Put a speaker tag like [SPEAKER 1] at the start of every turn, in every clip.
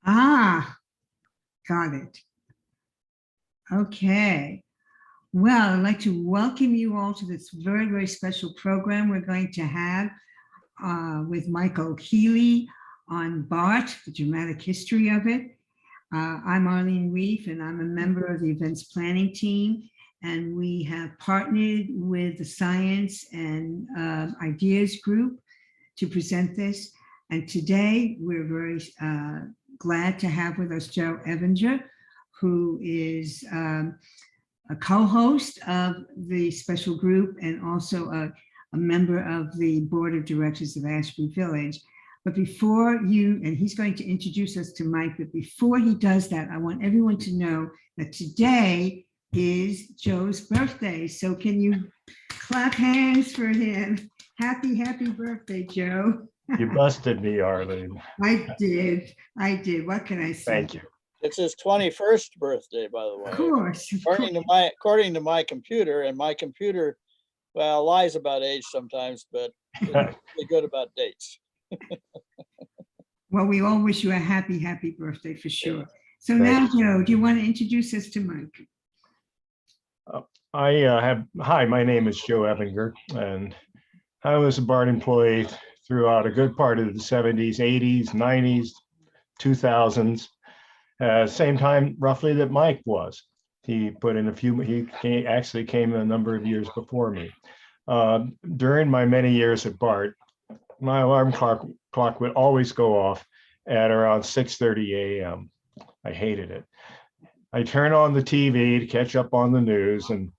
[SPEAKER 1] Ah, got it. Okay. Well, I'd like to welcome you all to this very, very special program we're going to have with Michael Healy on BART, the dramatic history of it. I'm Arlene Reef, and I'm a member of the events planning team. And we have partnered with the Science and Ideas Group to present this. And today we're very glad to have with us Joe Evinger, who is a co-host of the special group and also a member of the board of directors of Ashby Village. But before and he's going to introduce us to Mike, but before he does that, I want everyone to know that today is Joe's birthday. So can you clap hands for him? Happy, happy birthday, Joe.
[SPEAKER 2] You busted me, Arlene.
[SPEAKER 1] I did. What can I say?
[SPEAKER 2] Thank you.
[SPEAKER 3] It's his 21st birthday, by the way.
[SPEAKER 1] Of course.
[SPEAKER 3] According to my computer, and my computer, well, lies about age sometimes, but it's really good about dates.
[SPEAKER 1] Well, we all wish you a happy, happy birthday for sure. So now, Joe, do you want to introduce us to Mike?
[SPEAKER 2] Hi, my name is Joe Evinger, and I was a BART employee throughout a good part of the 70s, 80s, 90s, 2000s. Same time roughly that Mike was. He put in he actually came a number of years before me. During my many years at BART, my alarm clock would always go off at around 6:30 a.m. I hated it. I turn on the TV to catch up on the news, and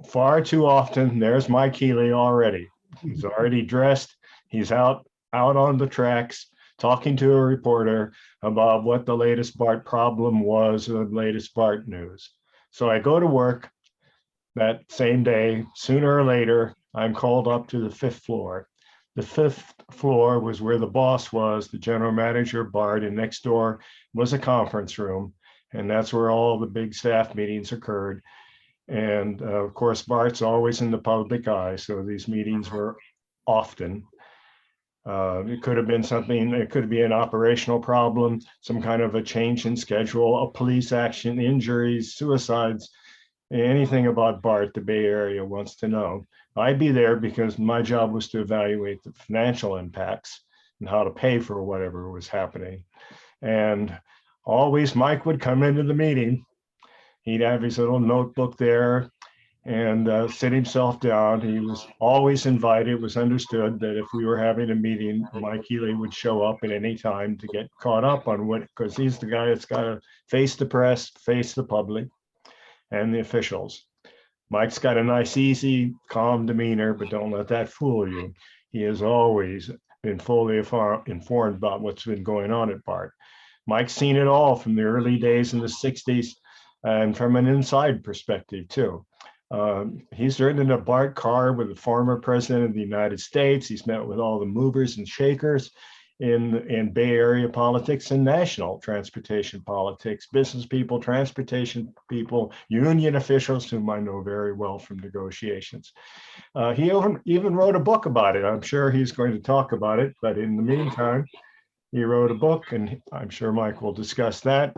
[SPEAKER 2] far too often there's Mike Healy already. He's already dressed. He's out on the tracks talking to a reporter about what the latest BART problem was or the latest BART news. So I go to work that same day. Sooner or later, I'm called up to the 5th floor. The 5th floor was where the boss was, the general manager of BART, and next door was a conference room. And that's where all the big staff meetings occurred. And of course, BART's always in the public eye, so these meetings were often. It could have been something, it could be an operational problem, some kind of a change in schedule, a police action, injuries, suicides, anything about BART the Bay Area wants to know. I'd be there because my job was to evaluate the financial impacts and how to pay for whatever was happening. And always Mike would come into the meeting. He'd have his little notebook there and sit himself down. He was always invited. It was understood that if we were having a meeting, Mike Healy would show up at any time to get caught up on what, because he's the guy that's got to face the press, face the public and the officials. Mike's got a nice, easy, calm demeanor, but don't let that fool you. He has always been fully informed about what's been going on at BART. Mike's seen it all from the early days in the 60s and from an inside perspective too. He's ridden in a BART car with the former president of the United States. He's met with all the movers and shakers in Bay Area politics and national transportation politics, business people, transportation people, union officials whom I know very well from negotiations. He even wrote a book about it. I'm sure he's going to talk about it, but in the meantime, he wrote a book, and I'm sure Mike will discuss that.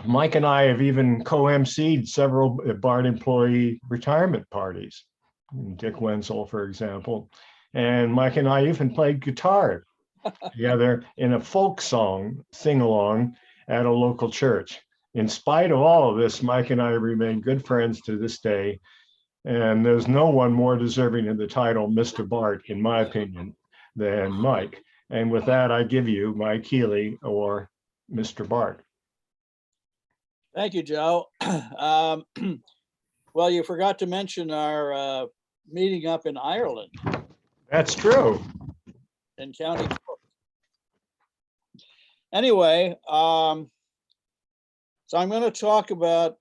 [SPEAKER 2] Mike and I have even co-emceed several BART employee retirement parties. Dick Wenzel, for example. And Mike and I even played guitar together in a folk song sing-along at a local church. In spite of all of this, Mike and I remain good friends to this day. And there's no one more deserving of the title Mr. BART, in my opinion, than Mike. And with that, I give you Mike Healy, or Mr. BART.
[SPEAKER 3] Thank you, Joe. Well, you forgot to mention our meeting up in Ireland.
[SPEAKER 2] That's true.
[SPEAKER 3] In County Cork. Anyway, so I'm going to talk about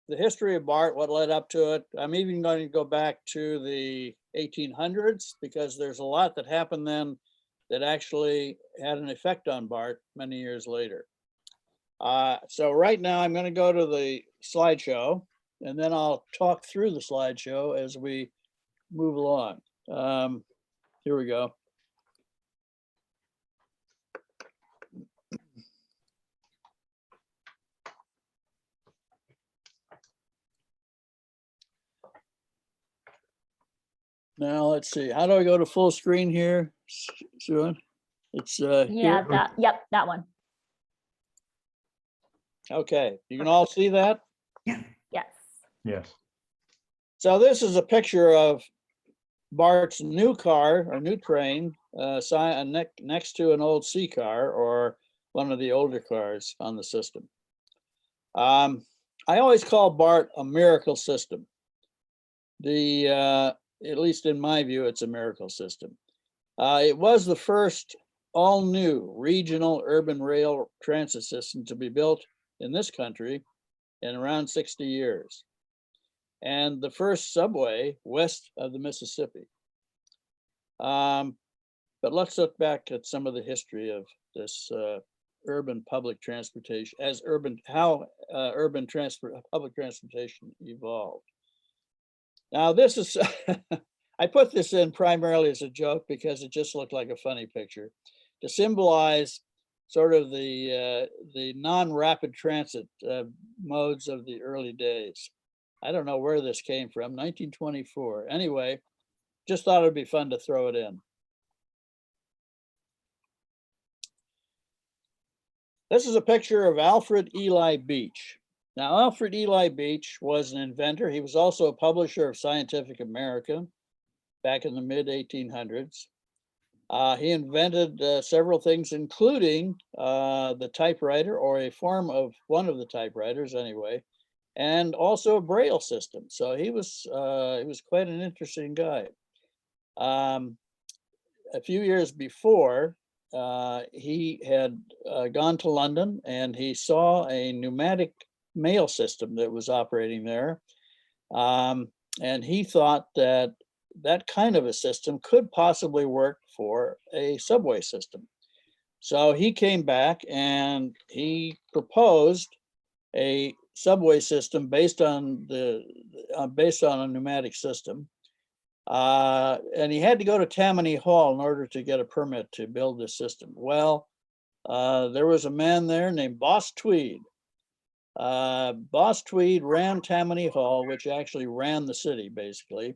[SPEAKER 3] the history of BART, what led up to it. I'm even going to go back to the 1800s because there's a lot that happened then that actually had an effect on BART many years later. So right now I'm going to go to the slideshow, and then I'll talk through the slideshow as we move along. Here we go. Now, let's see, how do I go to full screen here? Sue? It's
[SPEAKER 4] Yeah,
[SPEAKER 3] here.
[SPEAKER 4] that one.
[SPEAKER 3] Okay, you can all see that?
[SPEAKER 1] Yeah.
[SPEAKER 4] Yes.
[SPEAKER 2] Yes.
[SPEAKER 3] So this is a picture of BART's new car or new train next to an old C car or one of the older cars on the system. I always call BART a miracle system. At least in my view, it's a miracle system. It was the first all-new regional urban rail transit system to be built in this country in around 60 years. And the first subway west of the Mississippi. But let's look back at some of the history of this urban public transportation, how public transportation evolved. Now this is, I put this in primarily as a joke because it just looked like a funny picture to symbolize sort of the non-rapid transit modes of the early days. I don't know where this came from, 1924. Anyway, just thought it'd be fun to throw it in. This is a picture of Alfred Eli Beach. Now, Alfred Eli Beach was an inventor. He was also a publisher of Scientific American back in the mid-1800s. He invented several things, including the typewriter, or a form of one of the typewriters anyway, and also a Braille system. So he was quite an interesting guy. A few years before, he had gone to London and he saw a pneumatic mail system that was operating there. And he thought that that kind of a system could possibly work for a subway system. So he came back and he proposed a subway system based on a pneumatic system. And he had to go to Tammany Hall in order to get a permit to build this system. Well, there was a man there named Boss Tweed. Boss Tweed ran Tammany Hall, which actually ran the city, basically.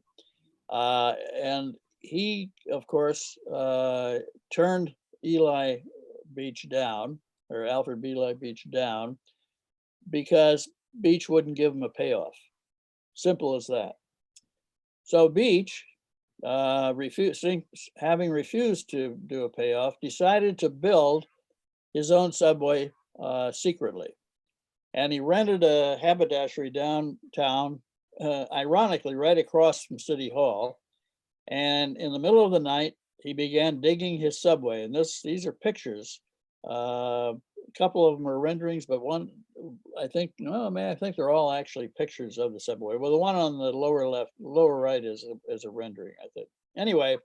[SPEAKER 3] And he, of course, turned Eli Beach down, or Alfred Eli Beach down, because Beach wouldn't give him a payoff. Simple as that. So Beach, having refused to do a payoff, decided to build his own subway secretly. And he rented a haberdashery downtown, ironically, right across from City Hall. And in the middle of the night, he began digging his subway. And these are pictures. A couple of them are renderings, but one, I think they're all actually pictures of the subway. Well, the one on the lower right is a rendering, I think. Anyway,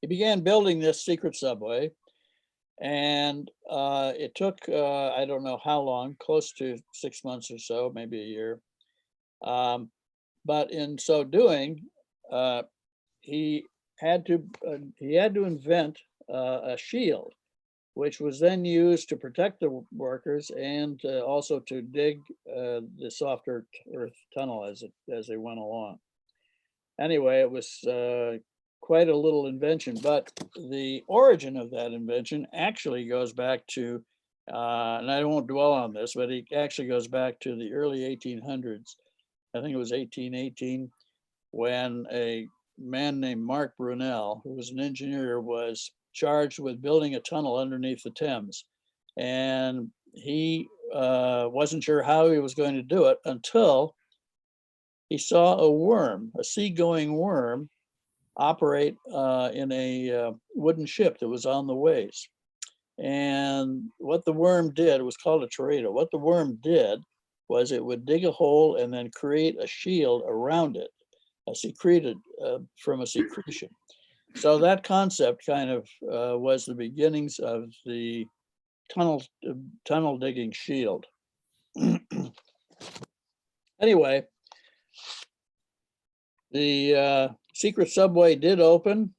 [SPEAKER 3] he began building this secret subway. And it took, I don't know how long, close to 6 months or so, maybe a year. But in so doing, he had to invent a shield, which was then used to protect the workers and also to dig the softer earth tunnel as they went along. Anyway, it was quite a little invention, but the origin of that invention actually goes back to, and I won't dwell on this, but it actually goes back to the early 1800s. I think it was 1818, when a man named Mark Brunel, who was an engineer, was charged with building a tunnel underneath the Thames. And he wasn't sure how he was going to do it until he saw a worm, a seagoing worm, operate in a wooden ship that was on the ways. And what the worm did, it was called a torpedo. What the worm did was it would dig a hole and then create a shield around it, secreted from a secretion. So that concept kind of was the beginnings of the tunnel digging shield. Anyway, the secret subway did open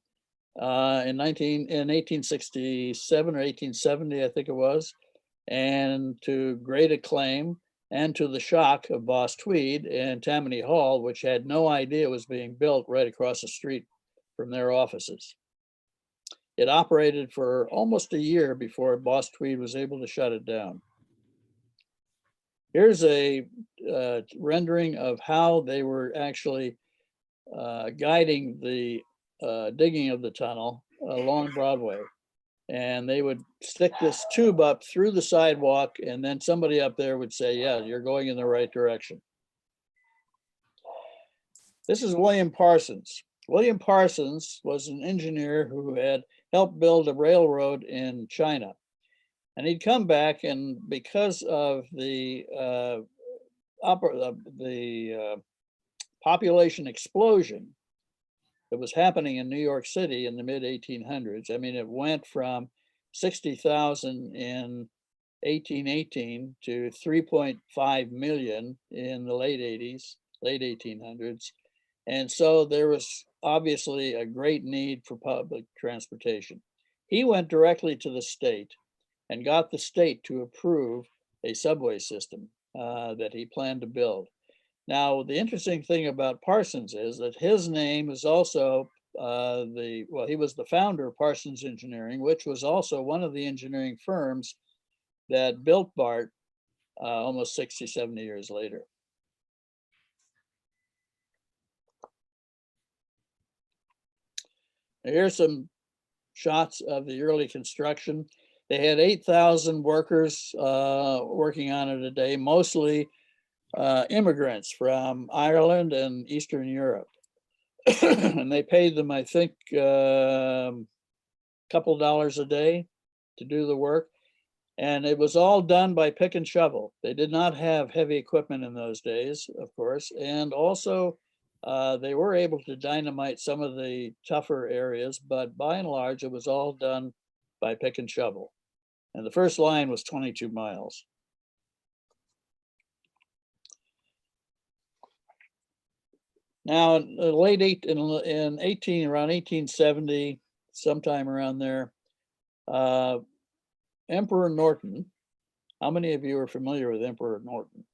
[SPEAKER 3] in 1867 or 1870, I think it was, and to great acclaim. and to the shock of Boss Tweed and Tammany Hall, which had no idea it was being built right across the street from their offices. It operated for almost a year before Boss Tweed was able to shut it down. Here's a rendering of how they were actually guiding the digging of the tunnel along Broadway. And they would stick this tube up through the sidewalk, and then somebody up there would say, yeah, you're going in the right direction. This is William Parsons. William Parsons was an engineer who had helped build a railroad in China. And he'd come back, and because of the population explosion that was happening in New York City in the mid 1800s, I mean, it went from 60,000 in 1818 to 3.5 million in the late 1800s. And so there was obviously a great need for public transportation. He went directly to the state and got the state to approve a subway system that he planned to build. Now, the interesting thing about Parsons is that his name is also he was the founder of Parsons Engineering, which was also one of the engineering firms that built BART almost 60, 70 years later. Here's some shots of the early construction. They had 8,000 workers working on it a day, mostly immigrants from Ireland and Eastern Europe. And they paid them, I think, couple dollars a day to do the work. And it was all done by pick and shovel. They did not have heavy equipment in those days, of course. And also, they were able to dynamite some of the tougher areas, but by and large, it was all done by pick and shovel. And the first line was 22 miles. Now, in the late around 1870, sometime around there, Emperor Norton. How many of you are familiar with Emperor Norton?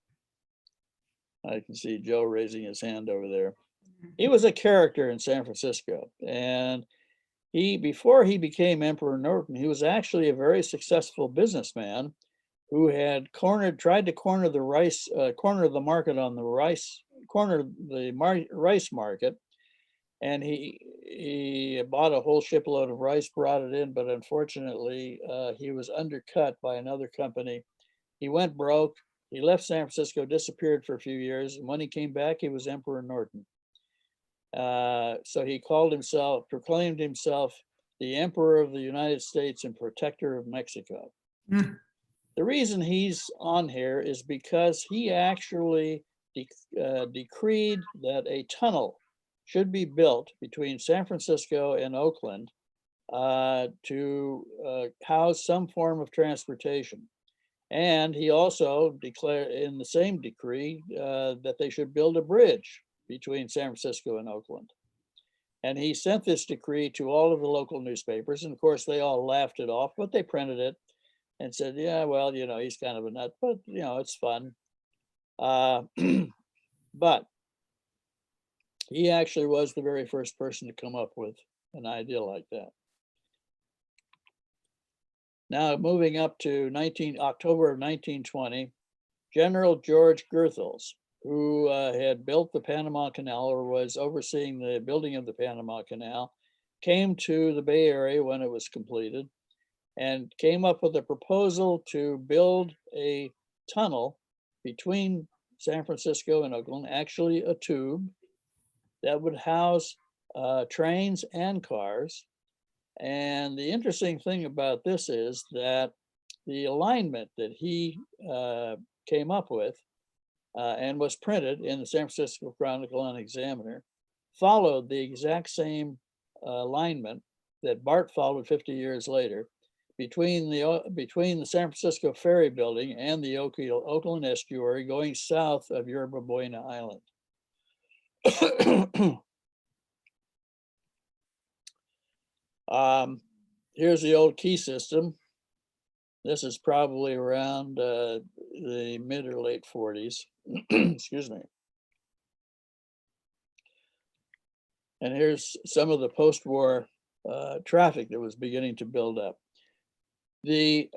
[SPEAKER 3] I can see Joe raising his hand over there. He was a character in San Francisco, and before he became Emperor Norton, he was actually a very successful businessman who had tried to corner the rice market, and he bought a whole shipload of rice, brought it in, but unfortunately he was undercut by another company. He went broke. He left San Francisco, disappeared for a few years, and when he came back, he was Emperor Norton. So he proclaimed himself the Emperor of the United States and Protector of Mexico.
[SPEAKER 1] Mm.
[SPEAKER 3] The reason he's on here is because he actually decreed that a tunnel should be built between San Francisco and Oakland to house some form of transportation. And he also declared in the same decree that they should build a bridge between San Francisco and Oakland. And he sent this decree to all of the local newspapers. And of course, they all laughed it off, but they printed it and said, yeah, well, he's kind of a nut, but, it's fun. But he actually was the very first person to come up with an idea like that. Now, moving up to October of 1920, General George Goethals, who had built the Panama Canal or was overseeing the building of the Panama Canal, came to the Bay Area when it was completed and came up with a proposal to build a tunnel between San Francisco and Oakland, actually a tube that would house trains and cars. And the interesting thing about this is that the alignment that he came up with and was printed in the San Francisco Chronicle and Examiner followed the exact same alignment that BART followed 50 years later between the San Francisco Ferry Building and the Oakland Estuary going south of Yerba Buena Island. Here's the old key system. This is probably around the mid or late 40s. Excuse me. And here's some of the post-war traffic that was beginning to build up. The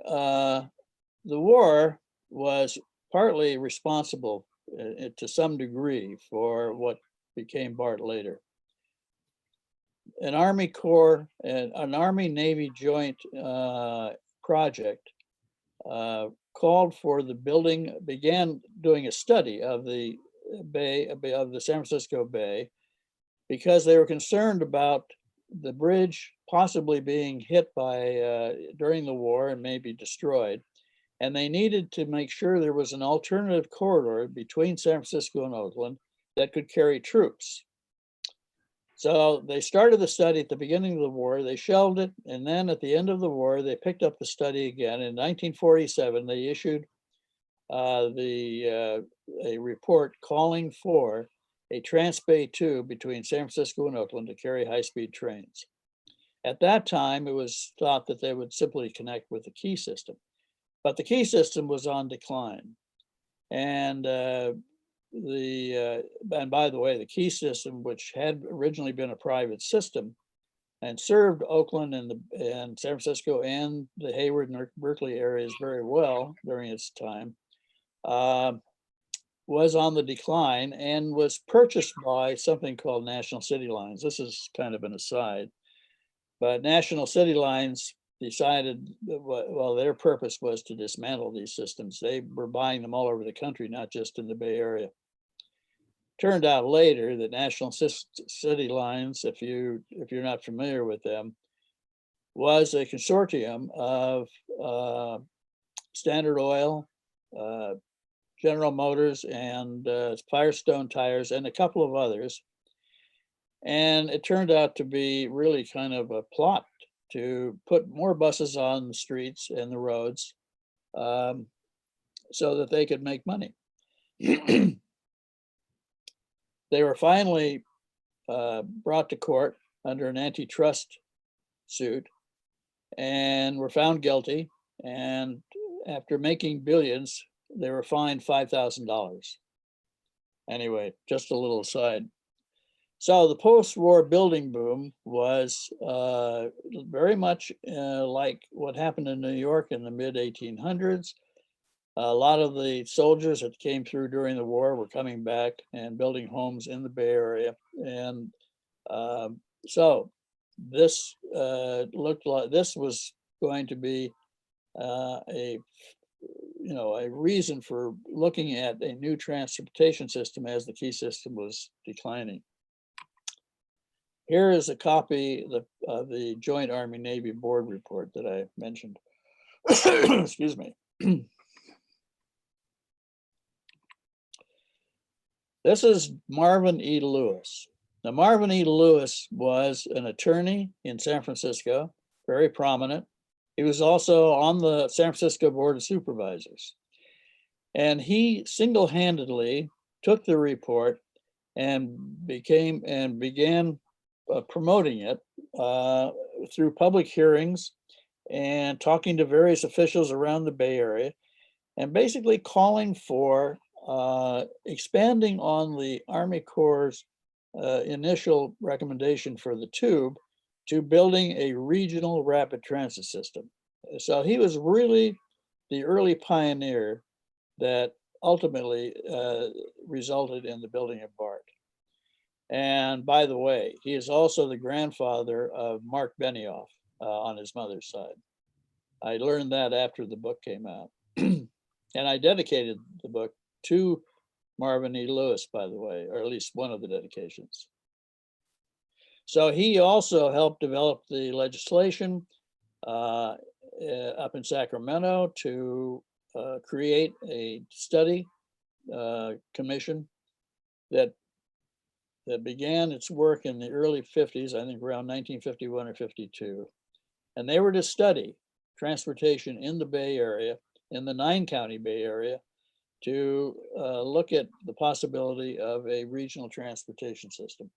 [SPEAKER 3] war was partly responsible to some degree for what became BART later. An Army Corps and an Army-Navy joint project called for the building, began doing a study of the bay, of the San Francisco Bay, because they were concerned about the bridge possibly being hit by during the war and maybe destroyed. And they needed to make sure there was an alternative corridor between San Francisco and Oakland that could carry troops. So they started the study at the beginning of the war, they shelved it, and then at the end of the war, they picked up the study again. In 1947, they issued a report calling for a transbay tube between San Francisco and Oakland to carry high-speed trains. At that time, it was thought that they would simply connect with the key system, but the key system was on decline. And and by the way, the key system, which had originally been a private system and served Oakland and San Francisco and the Hayward and Berkeley areas very well during its time, was on the decline and was purchased by something called National City Lines. This is kind of an aside, but National City Lines decided that, well, their purpose was to dismantle these systems. They were buying them all over the country, not just in the Bay Area. Turned out later that National City Lines, if you're not familiar with them, was a consortium of Standard Oil, General Motors, and Firestone Tires, and a couple of others. And it turned out to be really kind of a plot to put more buses on the streets and the roads so that they could make money. They were finally brought to court under an antitrust suit and were found guilty. And after making billions, they were fined $5,000. Anyway, just a little aside. So the post-war building boom was very much like what happened in New York in the mid-1800s. A lot of the soldiers that came through during the war were coming back and building homes in the Bay Area. And so this looked like this was going to be a reason for looking at a new transportation system as the key system was declining. Here is a copy of the Joint Army-Navy Board report that I mentioned. Excuse me. This is Marvin E. Lewis. Now, Marvin E. Lewis was an attorney in San Francisco, very prominent. He was also on the San Francisco Board of Supervisors. And he single-handedly took the report and began promoting it through public hearings and talking to various officials around the Bay Area, and basically calling for expanding on the Army Corps' initial recommendation for the tube to building a regional rapid transit system. So he was really the early pioneer that ultimately resulted in the building of BART. And by the way, he is also the grandfather of Mark Benioff on his mother's side. I learned that after the book came out. And I dedicated the book to Marvin E. Lewis, by the way, or at least one of the dedications. So he also helped develop the legislation up in Sacramento to create a study commission that began its work in the early 50s, I think around 1951 or 52. And they were to study transportation in the Bay Area, in the 9-county Bay Area, to look at the possibility of a regional transportation system.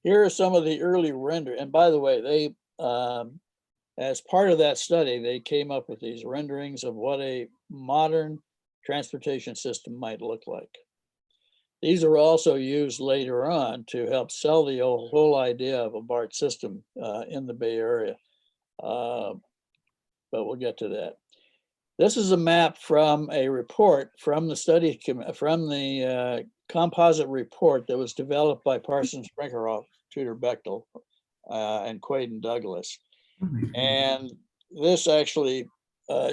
[SPEAKER 3] Here are some of the early render. And by the way, as part of that study, they came up with these renderings of what a modern transportation system might look like. These are also used later on to help sell the whole idea of a BART system in the Bay Area. But we'll get to that. This is a map from a report from the study, from the composite report that was developed by Parsons Brinkerhoff, Tudor Bechtel, and Quaid and Douglas. And this actually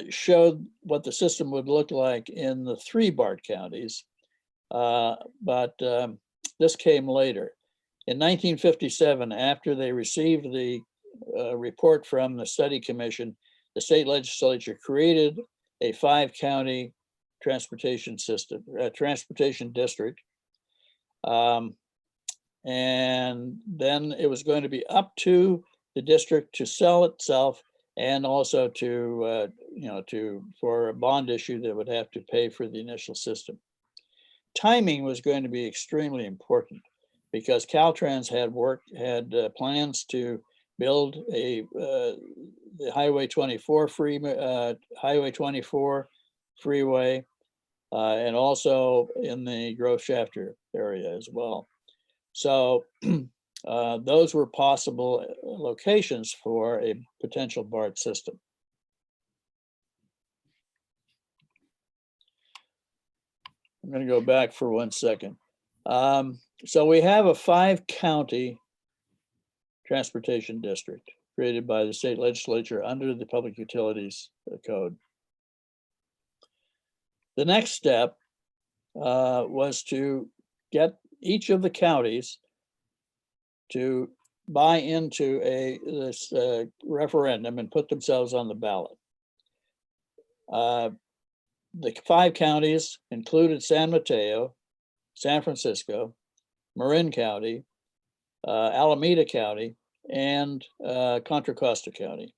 [SPEAKER 3] showed what the system would look like in the 3 BART counties. But this came later. In 1957, after they received the report from the study commission, the state legislature created a 5-county transportation system, transportation district. And then it was going to be up to the district to sell itself, and also to, for a bond issue that would have to pay for the initial system. Timing was going to be extremely important because Caltrans had plans to build the Highway 24 freeway, and also in the Grove Shafter area as well. So those were possible locations for a potential BART system. I'm going to go back for 1 second. So we have a 5-county transportation district created by the state legislature under the Public Utilities Code. The next step was to get each of the counties to buy into this referendum and put themselves on the ballot. The 5 counties included San Mateo, San Francisco, Marin County, Alameda County, and Contra Costa County.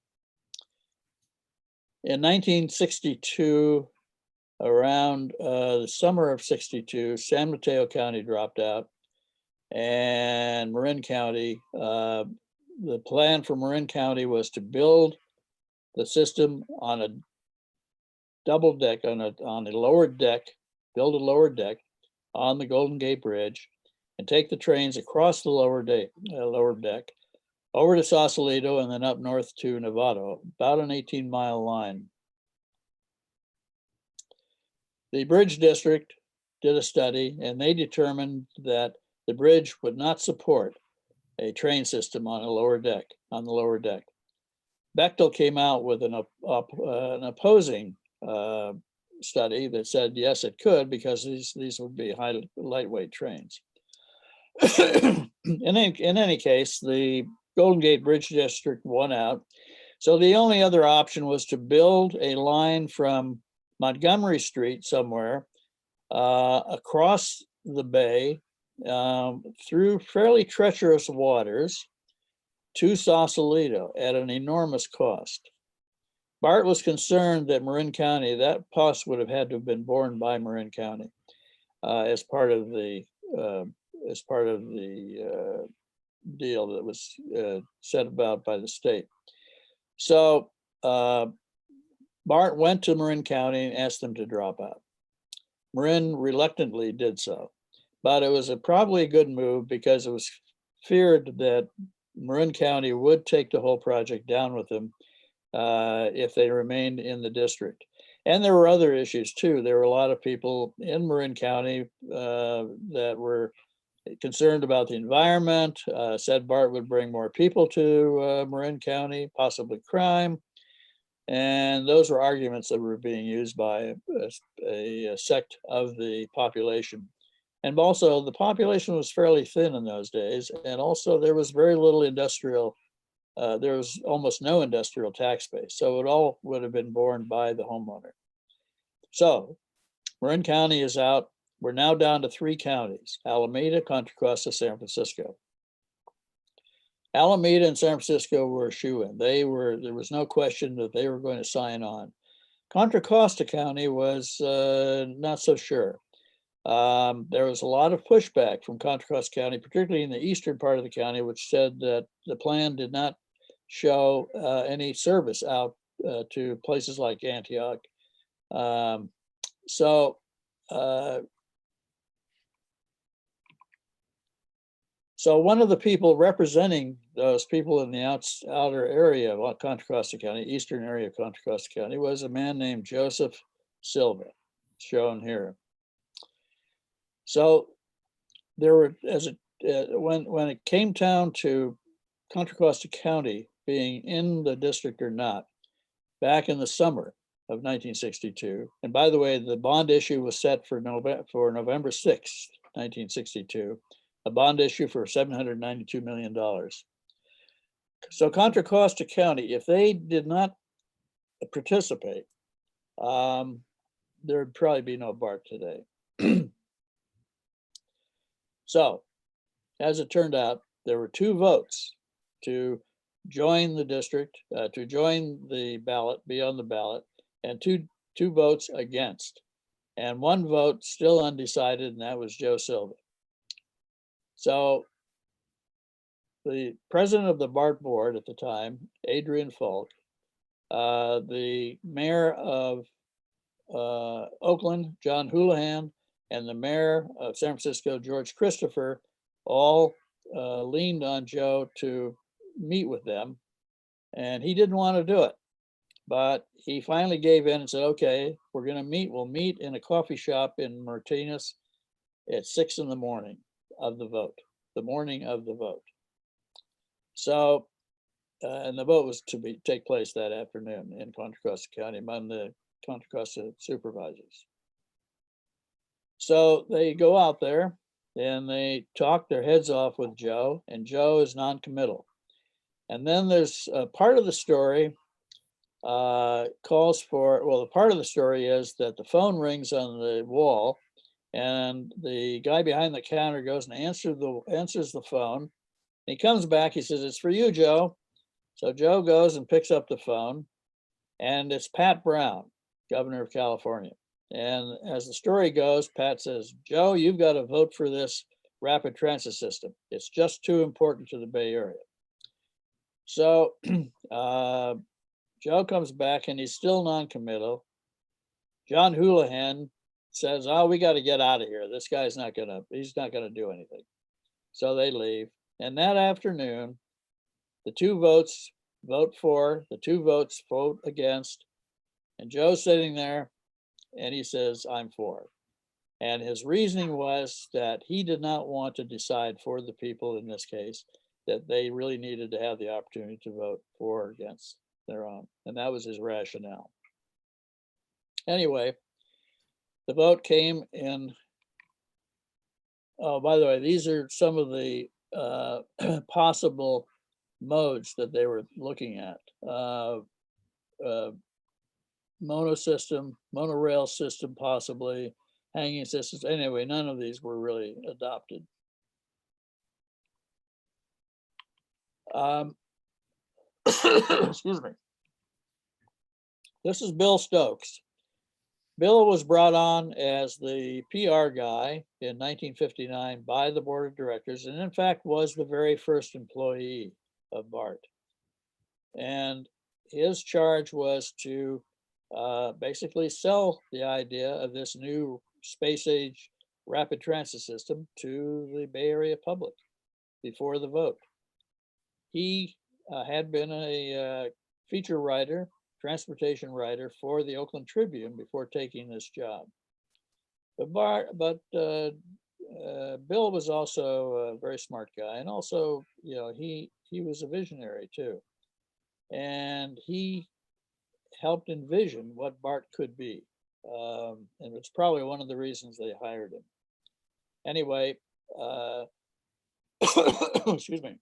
[SPEAKER 3] In 1962, around the summer of '62, San Mateo County dropped out, and Marin County, the plan for Marin County was to build the system on a double deck, on a lower deck, build a lower deck on the Golden Gate Bridge, and take the trains across the lower deck over to Sausalito and then up north to Novato, about an 18-mile line. The Bridge District did a study, and they determined that the bridge would not support a train system on a lower deck, on the lower deck. Bechtel came out with an opposing study that said yes, it could, because these would be lightweight trains. In any case, the Golden Gate Bridge District won out. So the only other option was to build a line from Montgomery Street somewhere across the bay through fairly treacherous waters to Sausalito at an enormous cost. BART was concerned that Marin County, that cost would have had to have been borne by Marin County as part of the deal that was set about by the state. So BART went to Marin County and asked them to drop out. Marin reluctantly did so, but it was probably a good move because it was feared that Marin County would take the whole project down with them if they remained in the district. And there were other issues too. There were a lot of people in Marin County that were concerned about the environment, said BART would bring more people to Marin County, possibly crime. And those were arguments that were being used by a sect of the population. And also the population was fairly thin in those days. And also there was very little industrial, there was almost no industrial tax base. So it all would have been borne by the homeowner. So Marin County is out. We're now down to 3 counties: Alameda, Contra Costa, San Francisco. Alameda and San Francisco were a shoo-in. There was no question that they were going to sign on. Contra Costa County was not so sure. There was a lot of pushback from Contra Costa County, particularly in the eastern part of the county, which said that the plan did not show any service out to places like Antioch. So one of the people representing those people in the outer area of Contra Costa County, eastern area of Contra Costa County, was a man named Joseph Silva, shown here. So there were, when it came down to Contra Costa County being in the district or not, back in the summer of 1962, and by the way, the bond issue was set for November 6th, 1962, a bond issue for $792 million. So Contra Costa County, if they did not participate, there'd probably be no BART today. So, as it turned out, there were 2 votes to join the district, to join the ballot, be on the ballot, and two votes against, and 1 vote still undecided, and that was Joe Silva. So, the president of the BART board at the time, Adrian Falk, the mayor of Oakland, John Houlihan, and the mayor of San Francisco, George Christopher, all leaned on Joe to meet with them, and he didn't want to do it. But he finally gave in and said, okay, we're going to meet. We'll meet in a coffee shop in Martinez at 6 in the morning of the vote, the morning of the vote. So, and the vote was to take place that afternoon in Contra Costa County among the Contra Costa supervisors. So they go out there and they talk their heads off with Joe, and Joe is non-committal. And then there's a part of the story calls for, well, the part of the story is that the phone rings on the wall, and the guy behind the counter goes and answers the phone. And he comes back, he says, "It's for you, Joe." So Joe goes and picks up the phone, and it's Pat Brown, governor of California. And as the story goes, Pat says, "Joe, you've got to vote for this rapid transit system. It's just too important to the Bay Area." So Joe comes back and he's still non-committal. John Houlihan says, "Oh, we got to get out of here. This guy's he's not gonna do anything." So they leave. And that afternoon, the 2 votes vote for, the 2 votes vote against, and Joe's sitting there and he says, "I'm for." And his reasoning was that he did not want to decide for the people in this case, that they really needed to have the opportunity to vote for or against their own. And that was his rationale. Anyway, the vote came in. Oh, by the way, these are some of the possible modes that they were looking at. Monorail system, possibly, hanging systems. Anyway, none of these were really adopted. Excuse me. This is Bill Stokes. Bill was brought on as the PR guy in 1959 by the board of directors, and in fact was the very first employee of BART. And his charge was to basically sell the idea of this new space age rapid transit system to the Bay Area public before the vote. He had been a feature writer, transportation writer for the Oakland Tribune before taking this job. But Bill was also a very smart guy, and also, you know, he was a visionary too, and he helped envision what BART could be, and it's probably one of the reasons they hired him. Anyway, excuse me.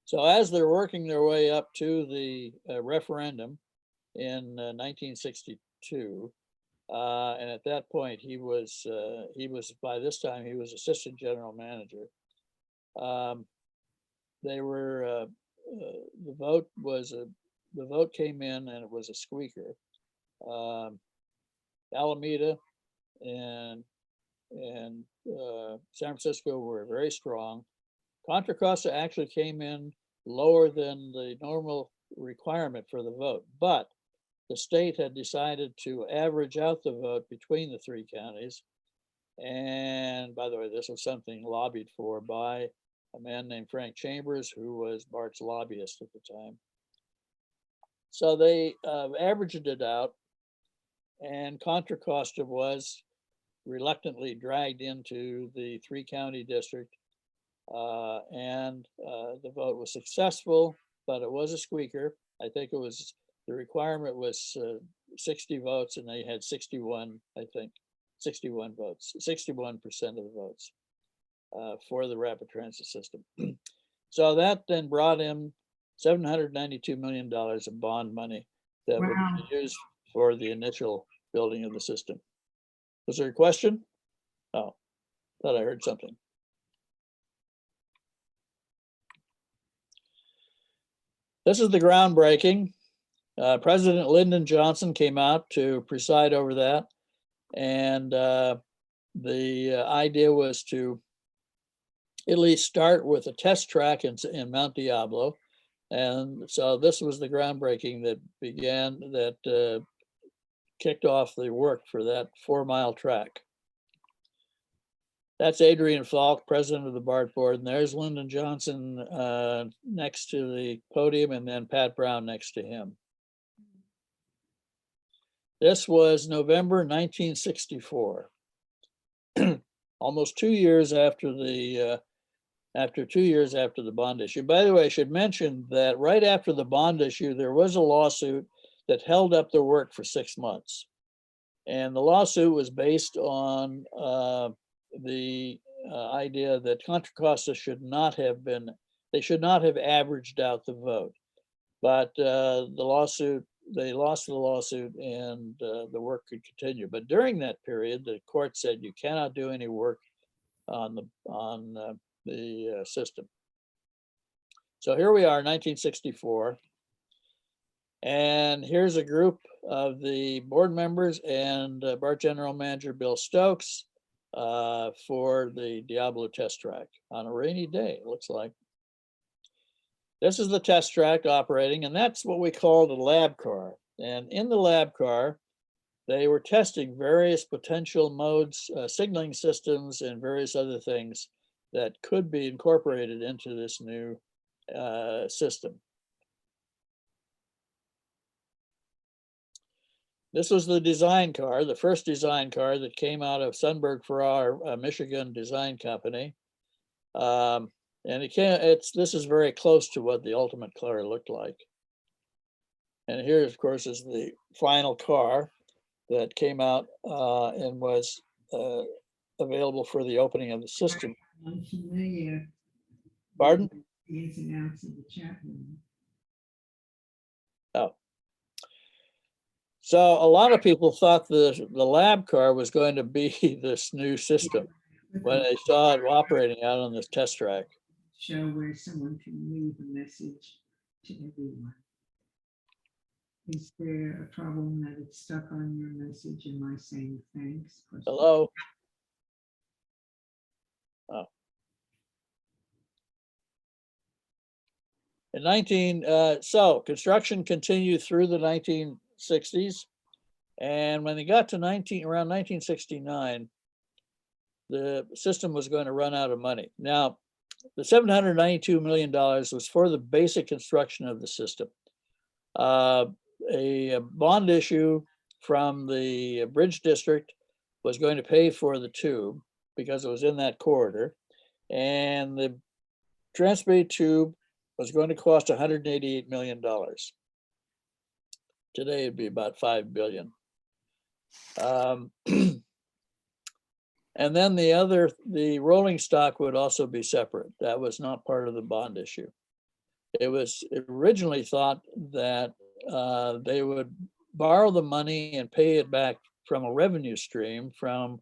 [SPEAKER 3] So as they're working their way up to the referendum in 1962, and at that point he was by this time he was assistant general manager. They were the vote came in and it was a squeaker. Alameda and San Francisco were very strong. Contra Costa actually came in lower than the normal requirement for the vote, but the state had decided to average out the vote between the three counties. And by the way, this was something lobbied for by a man named Frank Chambers, who was BART's lobbyist at the time. So they averaged it out, and Contra Costa was reluctantly dragged into the three-county district, and the vote was successful, but it was a squeaker. I think it was, the requirement was 60 votes, and they had 61, I think, 61 votes, 61% of the votes for the rapid transit system. So that then brought him $792 million of bond money that would
[SPEAKER 1] Wow.
[SPEAKER 3] be used for the initial building of the system. Was there a question? Oh, thought I heard something. This is the groundbreaking. President Lyndon Johnson came out to preside over that. And the idea was to at least start with a test track in Mount Diablo. And so this was the groundbreaking that began, that kicked off the work for that 4-mile track. That's Adrian Falk, president of the BART board, and there's Lyndon Johnson next to the podium, and then Pat Brown next to him. This was November 1964, almost 2 years after the 2 years after the bond issue. By the way, I should mention that right after the bond issue, there was a lawsuit that held up the work for 6 months. And the lawsuit was based on the idea that Contra Costa should not have been, they should not have averaged out the vote. But the lawsuit, they lost the lawsuit, and the work could continue. But during that period, the court said you cannot do any work on the system. So here we are, 1964. And here's a group of the board members and BART General Manager Bill Stokes for the Diablo test track on a rainy day, it looks like. This is the test track operating, and that's what we call the lab car. And in the lab car, they were testing various potential modes, signaling systems, and various other things that could be incorporated into this new system. This was the design car, the first design car that came out of Sunberg Farrar, Michigan design company. And this is very close to what the ultimate car looked like. And here, of course, is the final car that came out and was available for the opening of the system.
[SPEAKER 1] I'm familiar.
[SPEAKER 3] Pardon?
[SPEAKER 1] The ins and outs of the chat room.
[SPEAKER 3] Oh. So a lot of people thought the lab car was going to be this new system when they saw it operating out on this test track.
[SPEAKER 1] Show where someone can leave a message to everyone. Is there a problem that it's stuck on your message? Am I saying thanks?
[SPEAKER 3] Hello? Oh. So construction continued through the 1960s. And when they got to around 1969, the system was going to run out of money. Now, the $792 million was for the basic construction of the system. A bond issue from the bridge district was going to pay for the tube because it was in that corridor. And the transbay tube was going to cost $188 million. Today it'd be about $5 billion. And then the rolling stock would also be separate. That was not part of the bond issue. It was originally thought that they would borrow the money and pay it back from a revenue stream from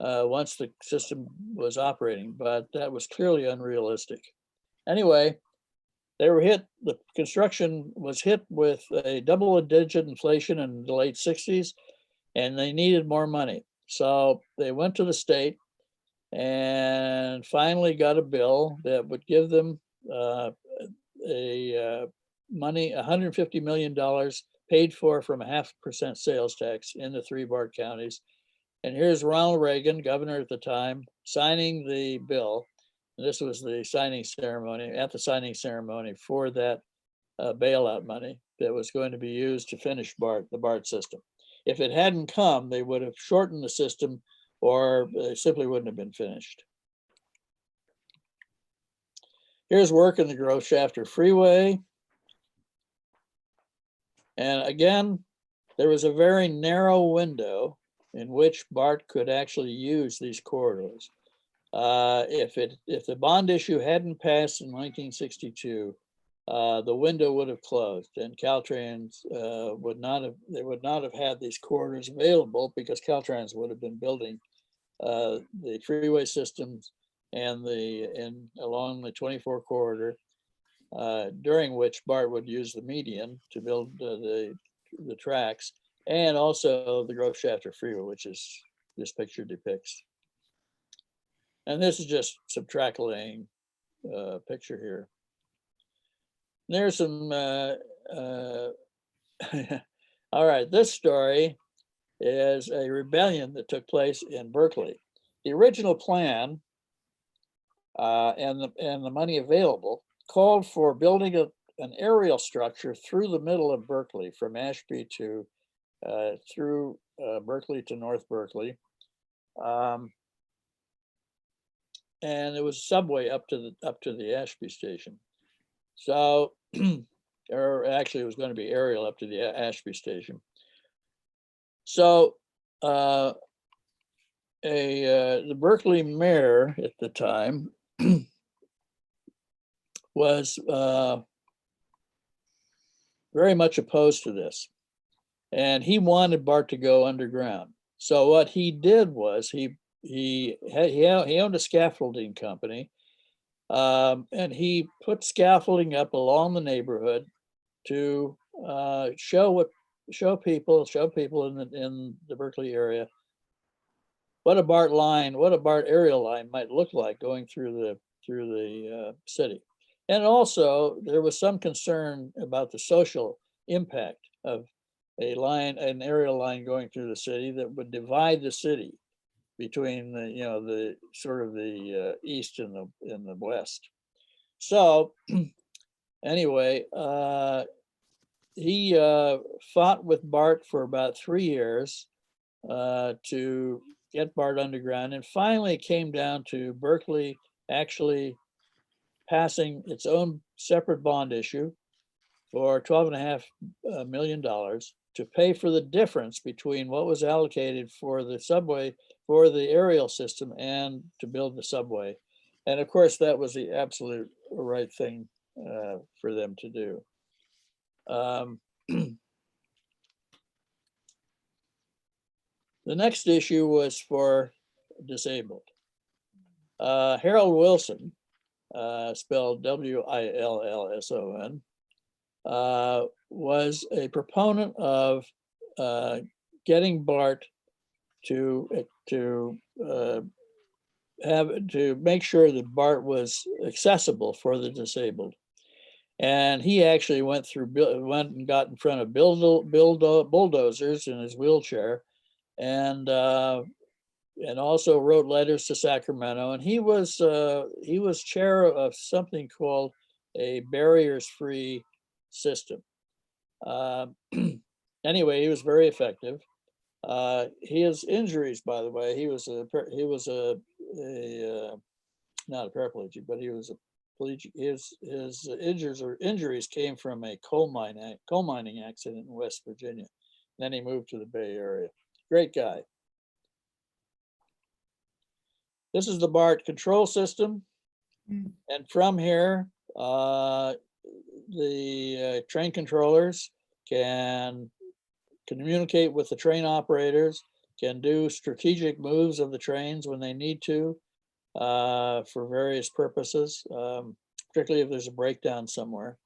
[SPEAKER 3] once the system was operating, but that was clearly unrealistic. Anyway, the construction was hit with a double-digit inflation in the late 60s, and they needed more money. So they went to the state and finally got a bill that would give them $150 million paid for from a 0.5% sales tax in the 3 BART counties. And here's Ronald Reagan, governor at the time, signing the bill. And this was the signing ceremony, at the signing ceremony for that bailout money that was going to be used to finish the BART system. If it hadn't come, they would have shortened the system, or they simply wouldn't have been finished. Here's work in the Grove Shafter Freeway. And again, there was a very narrow window in which BART could actually use these corridors. If the bond issue hadn't passed in 1962, the window would have closed, and Caltrans would not have had these corridors available, because Caltrans would have been building the freeway systems and along the 24 corridor, during which BART would use the median to build the tracks, and also the Grove Shafter Freeway, which is this picture depicts. And this is just some track laying picture here. There's some, all right, this story is a rebellion that took place in Berkeley. The original plan and the money available called for building an aerial structure through the middle of Berkeley, from Ashby to through Berkeley to North Berkeley. And it was subway up to the Ashby station. So, or actually it was going to be aerial up to the Ashby station. So the Berkeley mayor at the time was very much opposed to this, and he wanted BART to go underground. So what he did was he owned a scaffolding company, and he put scaffolding up along the neighborhood to show people in the Berkeley area what a BART aerial line might look like going through the city. And also there was some concern about the social impact of an aerial line going through the city that would divide the city between the sort of the east and the west. So anyway, he fought with BART for about 3 years to get BART underground, and finally came down to Berkeley actually passing its own separate bond issue for $12.5 million to pay for the difference between what was allocated for the subway, for the aerial system, and to build the subway. And of course, that was the absolute right thing for them to do. The next issue was for disabled. Harold Wilson, spelled Willson, was a proponent of getting BART to make sure that BART was accessible for the disabled. And he actually went and got in front of bulldozers in his wheelchair, and also wrote letters to Sacramento. And he was chair of something called a barriers-free system. Anyway, he was very effective. His injuries, by the way, he was not a paraplegic, but he was a paraplegic. His injuries came from a coal mining accident in West Virginia. Then he moved to the Bay Area. Great guy. This is the BART control system. And from here, the train controllers can communicate with the train operators, can do strategic moves of the trains when they need to for various purposes, particularly if there's a breakdown somewhere.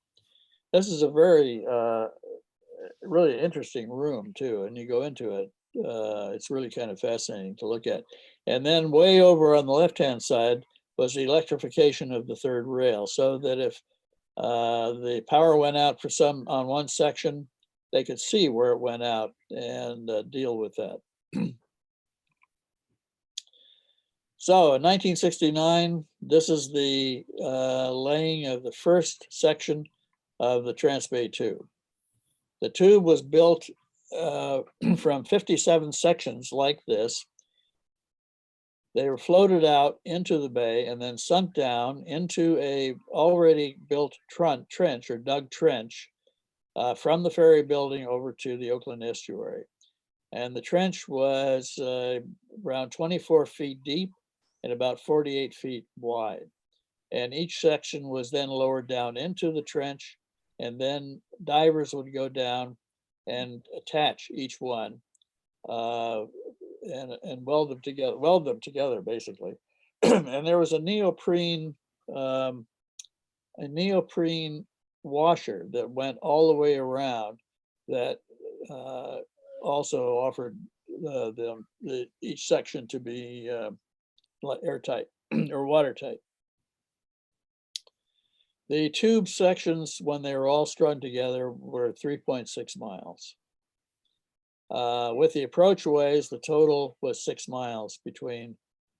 [SPEAKER 3] This is a very, really interesting room too, and you go into it, it's really kind of fascinating to look at. And then way over on the left-hand side was the electrification of the third rail, so that if The power went out for some on one section. They could see where it went out and deal with that. So in 1969, this is the laying of the first section of the transbay tube. The tube was built from 57 sections like this. They were floated out into the bay and then sunk down into a already built trench or dug trench from the ferry building over to the Oakland estuary. And the trench was around 24 feet deep and about 48 feet wide. And each section was then lowered down into the trench, and then divers would go down and attach each one and weld them together basically. And there was a neoprene washer that went all the way around that also offered each section to be airtight or watertight. The tube sections, when they were all strung together, were 3.6 miles. With the approachways, the total was 6 miles between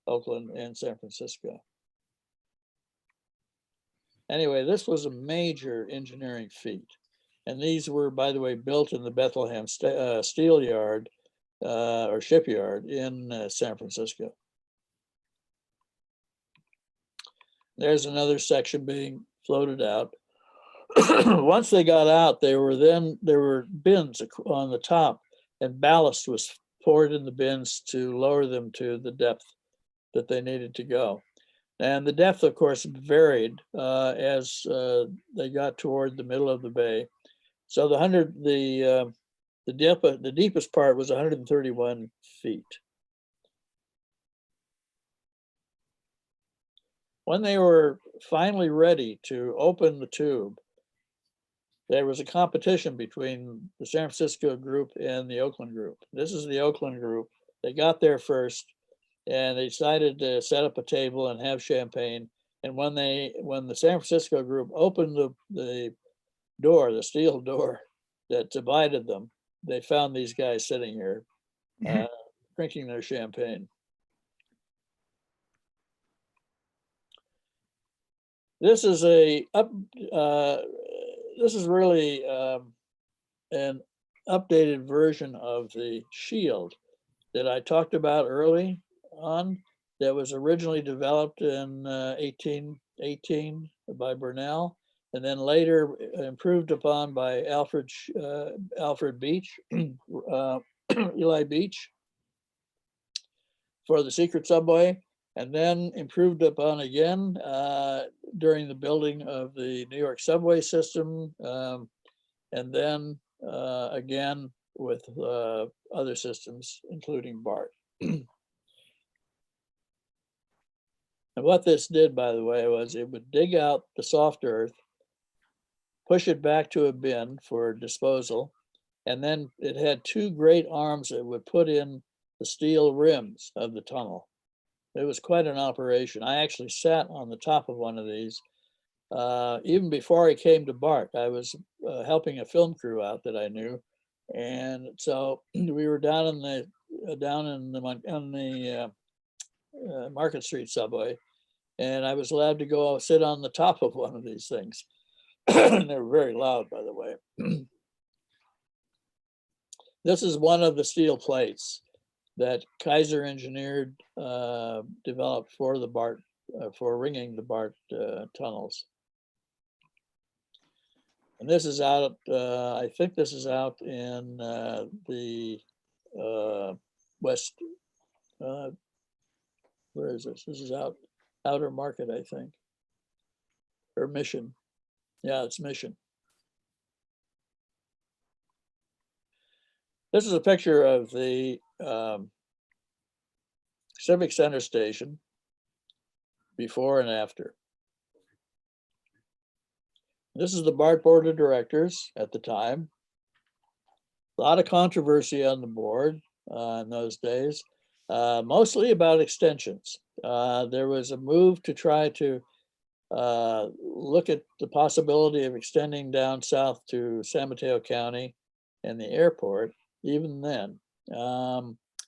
[SPEAKER 3] Oakland and San Francisco. Anyway, this was a major engineering feat. And these were, by the way, built in the Bethlehem Steel Yard or shipyard in San Francisco. There's another section being floated out. Once they got out, there were bins on the top, and ballast was poured in the bins to lower them to the depth that they needed to go. And the depth, of course, varied as they got toward the middle of the bay. So the deepest part was 131 feet. When they were finally ready to open the tube, there was a competition between the San Francisco group and the Oakland group. This is the Oakland group. They got there first, and they decided to set up a table and have champagne. And when the San Francisco group opened the door, the steel door that divided them, they found these guys sitting here drinking their champagne. This is really an updated version of the shield that I talked about early on, that was originally developed in 1818 by Burnell, and then later improved upon by Alfred Beach, Eli Beach, for the secret subway, and then improved upon again during the building of the New York subway system, and then again with other systems, including BART. And what this did, by the way, was it would dig out the soft earth, push it back to a bin for disposal, and then it had two great arms that would put in the steel rims of the tunnel. It was quite an operation. I actually sat on the top of one of these. Even before I came to BART, I was helping a film crew out that I knew. And so we were down in the Market Street subway, and I was allowed to go sit on the top of one of these things. And they were very loud, by the way. This is one of the steel plates that Kaiser engineered, developed for the BART, for ringing the BART tunnels. And this is out, I think this is out in the west, where is this? This is Outer Market, I think, or Mission. Yeah, it's Mission. This is a picture of the Civic Center station before and after. This is the BART board of directors at the time. A lot of controversy on the board in those days, mostly about extensions. There was a move to try to look at the possibility of extending down south to San Mateo County and the airport, even then.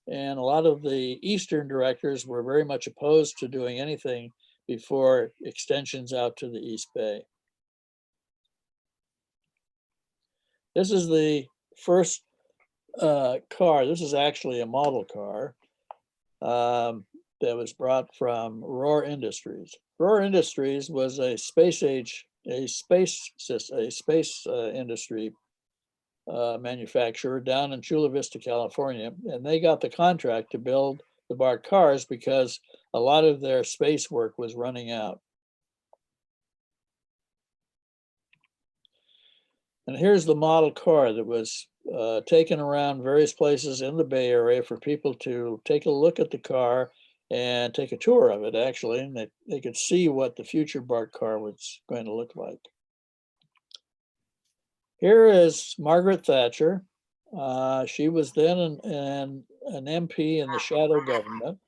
[SPEAKER 3] And a lot of the eastern directors were very much opposed to doing anything before extensions out to the East Bay. This is the first car. This is actually a model car that was brought from Rohr Industries. Rohr Industries was a space industry manufacturer down in Chula Vista, California, and they got the contract to build the BART cars because a lot of their space work was running out. And here's the model car that was taken around various places in the Bay Area for people to take a look at the car and take a tour of it, actually, and they could see what the future BART car was going to look like. Here is Margaret Thatcher. She was then an MP in the shadow government,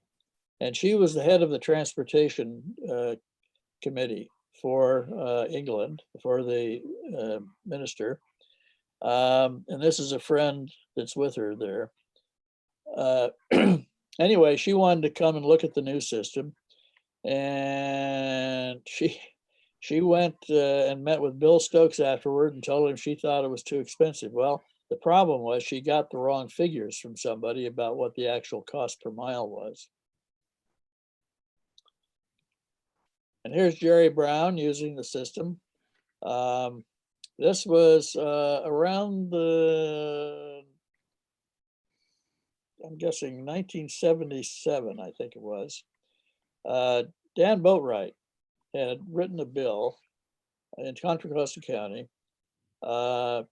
[SPEAKER 3] and she was the head of the transportation committee for England, for the minister. And this is a friend that's with her there. Anyway, she wanted to come and look at the new system, and she went and met with Bill Stokes afterward and told him she thought it was too expensive. Well, the problem was she got the wrong figures from somebody about what the actual cost per mile was. And here's Jerry Brown using the system. This was around the, I'm guessing 1977, I think it was. Dan Boatwright had written a bill in Contra Costa County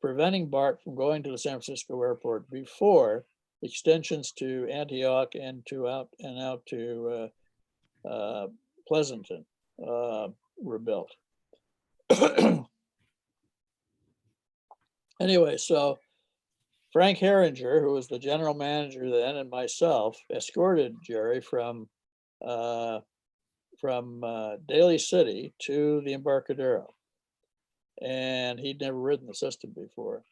[SPEAKER 3] preventing BART from going to the San Francisco airport before extensions to Antioch and out to Pleasanton were built. Anyway, so Frank Herringer, who was the general manager then, and myself escorted Jerry from Daly City to the Embarcadero, and he'd never ridden the system before.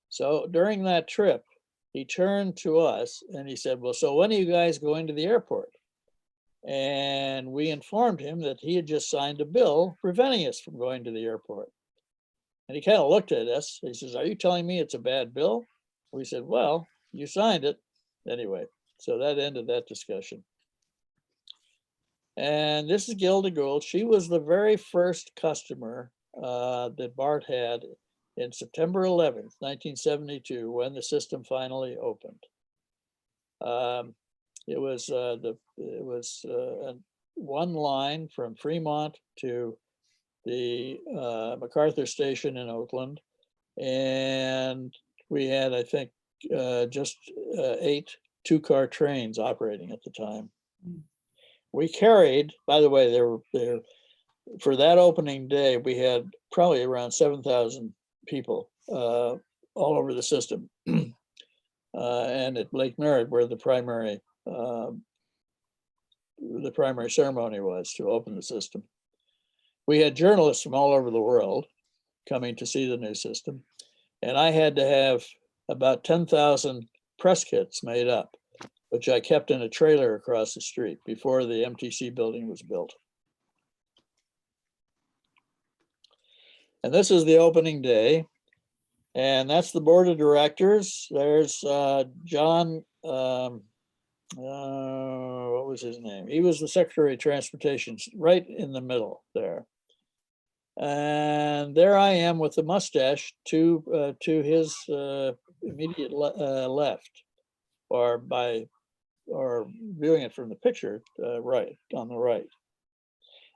[SPEAKER 3] So during that trip, he turned to us and he said, "Well, so when are you guys going to the airport?" And we informed him that he had just signed a bill preventing us from going to the airport. And he kind of looked at us. He says, "Are you telling me it's a bad bill?" We said, "Well, you signed it." Anyway, so that ended that discussion. And this is Gilda Gould. She was the very first customer that BART had in September 11th, 1972, when the system finally opened. It was one line from Fremont to the MacArthur station in Oakland, and we had, I think, just 8 two-car trains operating at the time. We carried, by the way, there for that opening day, we had probably around 7,000 people all over the system, and at Lake Merritt, where the primary ceremony was to open the system. We had journalists from all over the world coming to see the new system, and I had to have about 10,000 press kits made up, which I kept in a trailer across the street before the MTC building was built. And this is the opening day, and that's the board of directors. There's John, what was his name? He was the Secretary of Transportation, right in the middle there. And there I am with the mustache to his immediate left, or viewing it from the picture, right, on the right.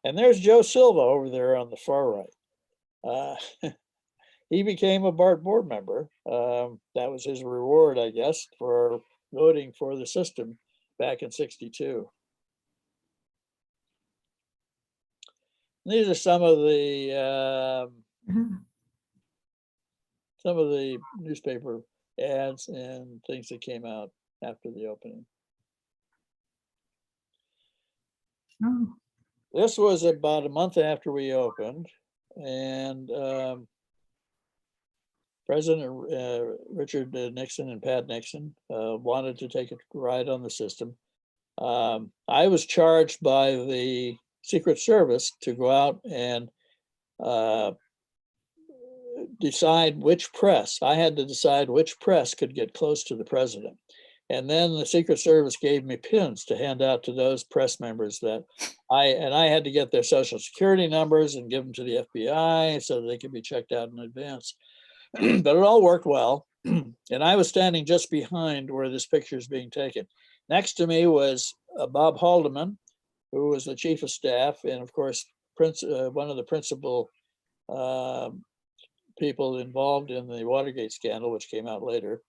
[SPEAKER 3] And there's Joe Silva over there on the far right. He became a BART board member. That was his reward, I guess, for voting for the system back in '62. These are some of the newspaper ads and things that came out after the opening.
[SPEAKER 1] Oh.
[SPEAKER 3] This was about a month after we opened, and President Richard Nixon and Pat Nixon wanted to take a ride on the system. I was charged by the Secret Service to go out and decide which press. I had to decide which press could get close to the president. And then the Secret Service gave me pins to hand out to those press members that I had to get their social security numbers and give them to the FBI so that they could be checked out in advance. But it all worked well. And I was standing just behind where this picture is being taken. Next to me was Bob Haldeman, who was the chief of staff, and of course, one of the principal people involved in the Watergate scandal, which came out later.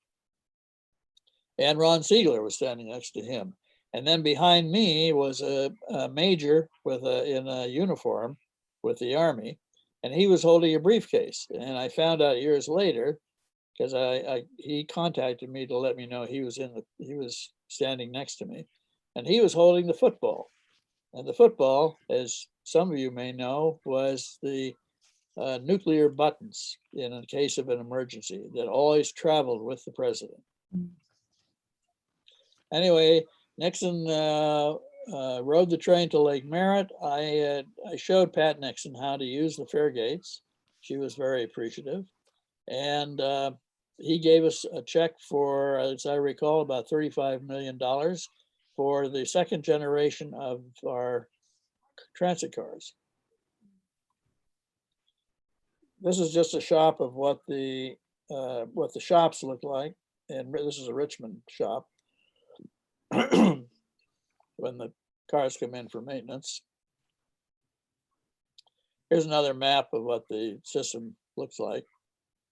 [SPEAKER 3] And Ron Siegler was standing next to him. And then behind me was a major in a uniform with the Army, and he was holding a briefcase. And I found out years later, because he contacted me to let me know he was standing next to me, and he was holding the football. And the football, as some of you may know, was the nuclear buttons in a case of an emergency that always traveled with the president. Anyway, Nixon rode the train to Lake Merritt. I showed Pat Nixon how to use the fare gates. She was very appreciative. And he gave us a check for, as I recall, about $35 million for the second generation of our transit cars. This is just a shop of what the shops look like. And this is a Richmond shop. When the cars come in for maintenance. Here's another map of what the system looks like.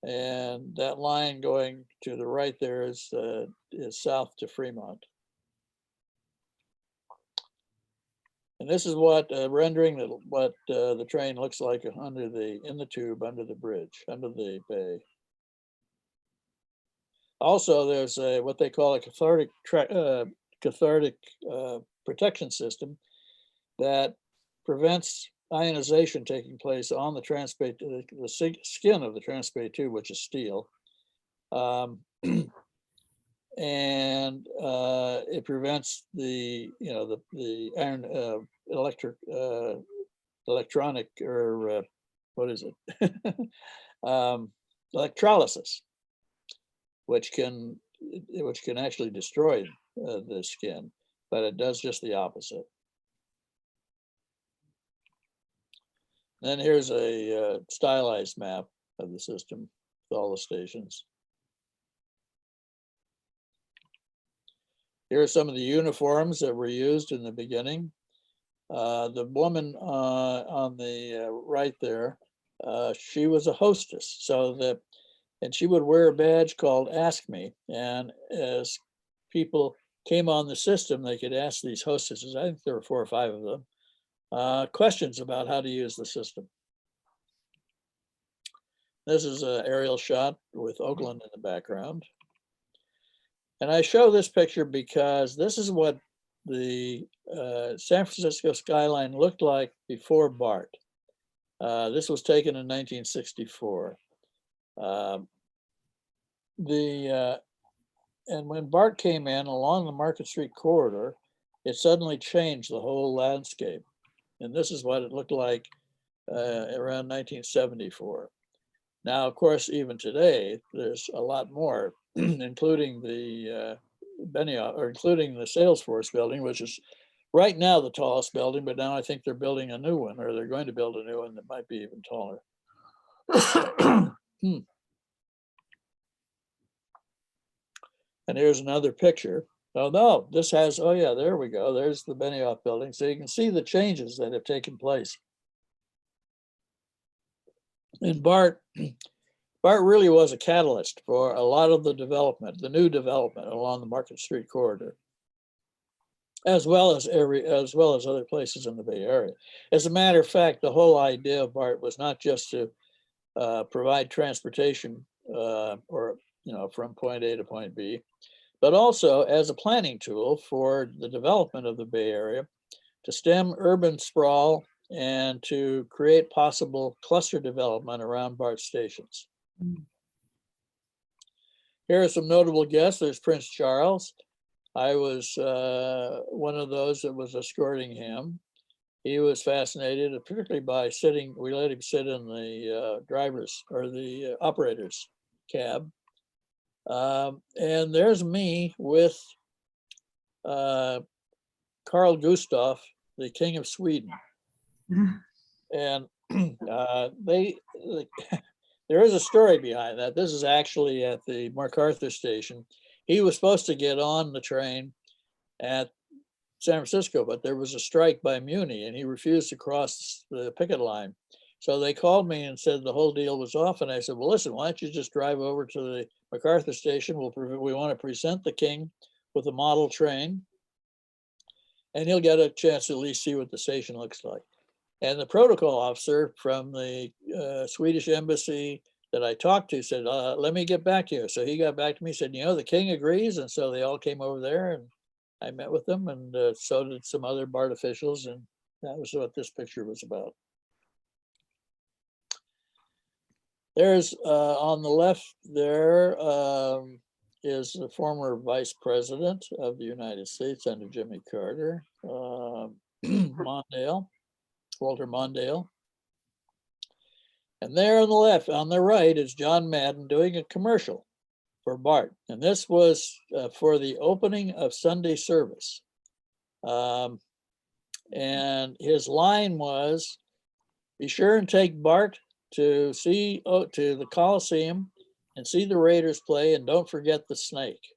[SPEAKER 3] And that line going to the right there is south to Fremont. And this is what rendering what the train looks like in the tube, under the bridge, under the bay. Also, there's what they call a cathartic protection system that prevents ionization taking place on the transbay, the skin of the transbay tube, which is steel. And it prevents the iron electronic, or what is it? Electrolysis, which can actually destroy the skin, but it does just the opposite. Then here's a stylized map of the system with all the stations. Here are some of the uniforms that were used in the beginning. The woman on the right there, she was a hostess, and she would wear a badge called Ask Me. And as people came on the system, they could ask these hostesses, I think there were 4 or 5 of them, questions about how to use the system. This is an aerial shot with Oakland in the background. And I show this picture because this is what the San Francisco skyline looked like before BART. This was taken in 1964. And when BART came in along the Market Street corridor, it suddenly changed the whole landscape. And this is what it looked like around 1974. Now, of course, even today, there's a lot more, including the including the Salesforce building, which is right now the tallest building, but now I think they're building a new one, or they're going to build a new one that might be even taller. And here's another picture. Oh no, this has, oh yeah, there we go. There's the Benioff building. So you can see the changes that have taken place. And BART really was a catalyst for a lot of the development, the new development along the Market Street corridor, as well as other places in the Bay Area. As a matter of fact, the whole idea of BART was not just to provide transportation from point A to point B, but also as a planning tool for the development of the Bay Area to stem urban sprawl and to create possible cluster development around BART stations. Here are some notable guests. There's Prince Charles. I was one of those that was escorting him. He was fascinated, particularly by sitting, we let him sit in the driver's or the operator's cab. And there's me with Carl Gustaf, the King of Sweden. And there is a story behind that. This is actually at the MacArthur station. He was supposed to get on the train at San Francisco, but there was a strike by Muni and he refused to cross the picket line. So they called me and said the whole deal was off. And I said, well, listen, why don't you just drive over to the MacArthur station? We want to present the king with a model train and he'll get a chance to at least see what the station looks like. And the protocol officer from the Swedish embassy that I talked to said, let me get back to you. So he got back to me, said, the king agrees. And so they all came over there and I met with them, and so did some other BART officials. And that was what this picture was about. There's on the left there is the former vice president of the United States under Jimmy Carter, Mondale. Walter Mondale. And there on the left, on the right is John Madden doing a commercial for BART. And this was for the opening of Sunday service. And his line was, be sure and take BART to the Coliseum and see the Raiders play, and don't forget the snake.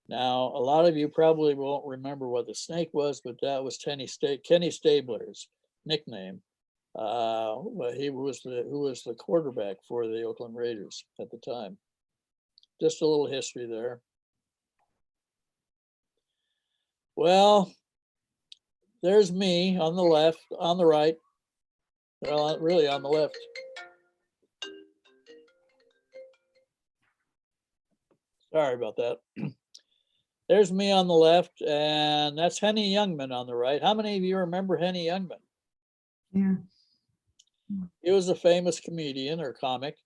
[SPEAKER 3] Now, a lot of you probably won't remember what the snake was, but that was Kenny Stabler's nickname. Who was the quarterback for the Oakland Raiders at the time. Just a little history there. Well, there's me on the left, on the right. Well, really on the left. Sorry about that. There's me on the left, and that's Henny Youngman on the right. How many of you remember Henny Youngman?
[SPEAKER 1] Yeah.
[SPEAKER 3] He was a famous comedian or comic,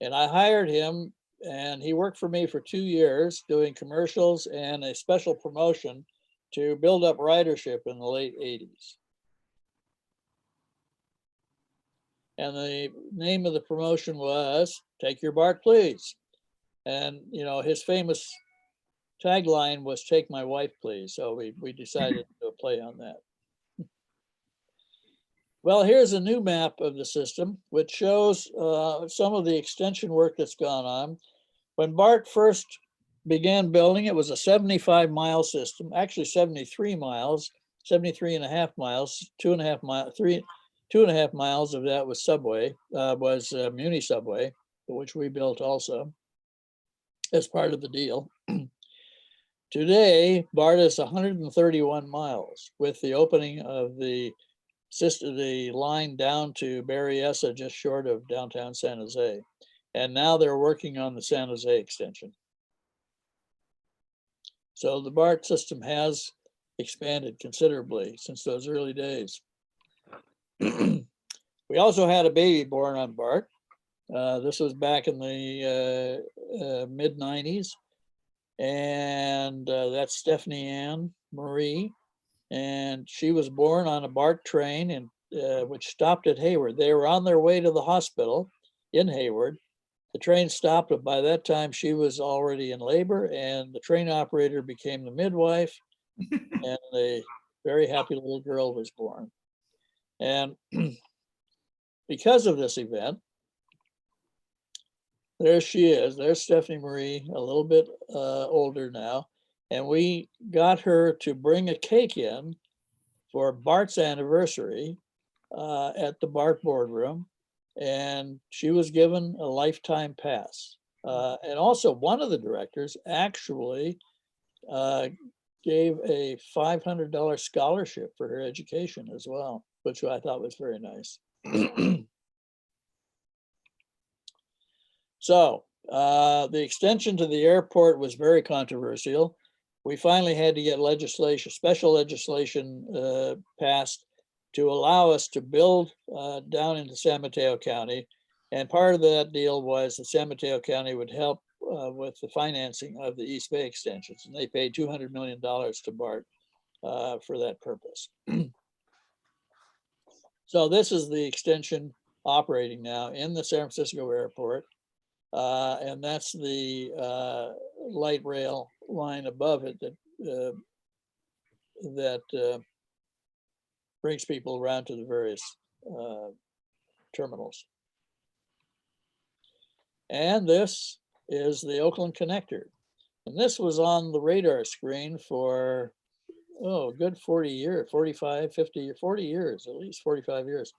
[SPEAKER 3] and I hired him, and he worked for me for 2 years doing commercials and a special promotion to build up ridership in the late 80s. And the name of the promotion was Take Your BART, Please. And, his famous tagline was Take My Wife, Please. So we decided to do a play on that. Well, here's a new map of the system, which shows some of the extension work that's gone on. When BART first began building, it was a 75-mile system, actually 73 miles, 73 and a half miles, 2.5 miles, 2.5 miles of that was subway, Muni subway, which we built also as part of the deal. Today, BART is 131 miles with the opening of the line down to Berryessa, just short of downtown San Jose. And now they're working on the San Jose extension. So the BART system has expanded considerably since those early days. We also had a baby born on BART. This was back in the mid 90s. And that's Stephanie Ann Marie. And she was born on a BART train and which stopped at Hayward. They were on their way to the hospital in Hayward. The train stopped, but by that time she was already in labor, and the train operator became the midwife, and a very happy little girl was born. And because of this event, there she is. There's Stephanie Marie, a little bit older now. And we got her to bring a cake in for BART's anniversary at the BART boardroom. And she was given a lifetime pass. And also one of the directors actually gave a $500 scholarship for her education as well, which I thought was very nice. So the extension to the airport was very controversial. we finally had to get legislation, special legislation passed to allow us to build down into San Mateo County. And part of that deal was that San Mateo County would help with the financing of the East Bay extensions. And they paid $200 million to BART for that purpose. So this is the extension operating now in the San Francisco airport. And that's the light rail line above it that brings people around to the various terminals. And this is the Oakland connector. And this was on the radar screen for, oh, a good 40 years, 45, 50, 40 years, at least 45 years.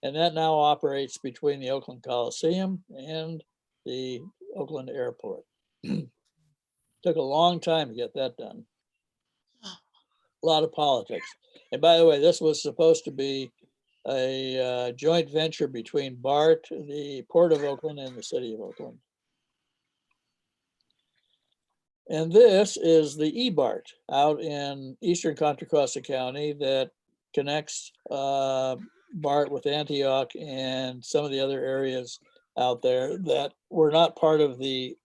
[SPEAKER 3] And that now operates between the Oakland Coliseum and the Oakland Airport. Took a long time to get that done. A lot of politics. And by the way, this was supposed to be a joint venture between BART, the Port of Oakland, and the City of Oakland. And this is the E-BART out in eastern Contra Costa County that connects BART with Antioch and some of the other areas out there that were not part of the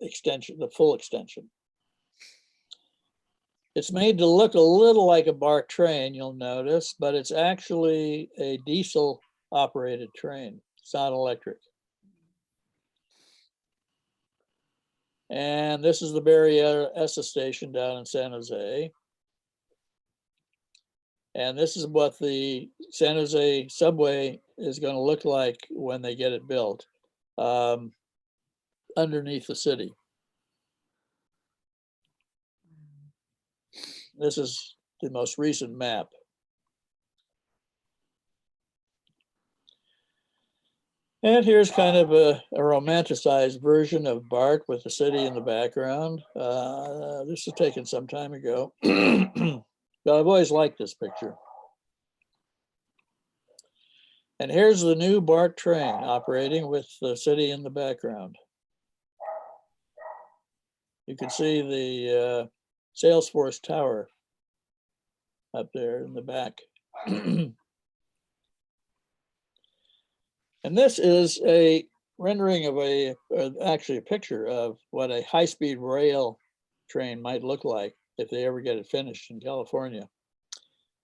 [SPEAKER 3] extension, the full extension. It's made to look a little like a BART train, you'll notice, but it's actually a diesel operated train. It's not electric. And this is the Berryessa station down in San Jose. And this is what the San Jose subway is going to look like when they get it built underneath the city. This is the most recent map. And here's kind of a romanticized version of BART with the city in the background. This was taken some time ago, but I've always liked this picture. And here's the new BART train operating with the city in the background. You can see the Salesforce Tower up there in the back. And this is a rendering of actually a picture of what a high-speed rail train might look like if they ever get it finished in California.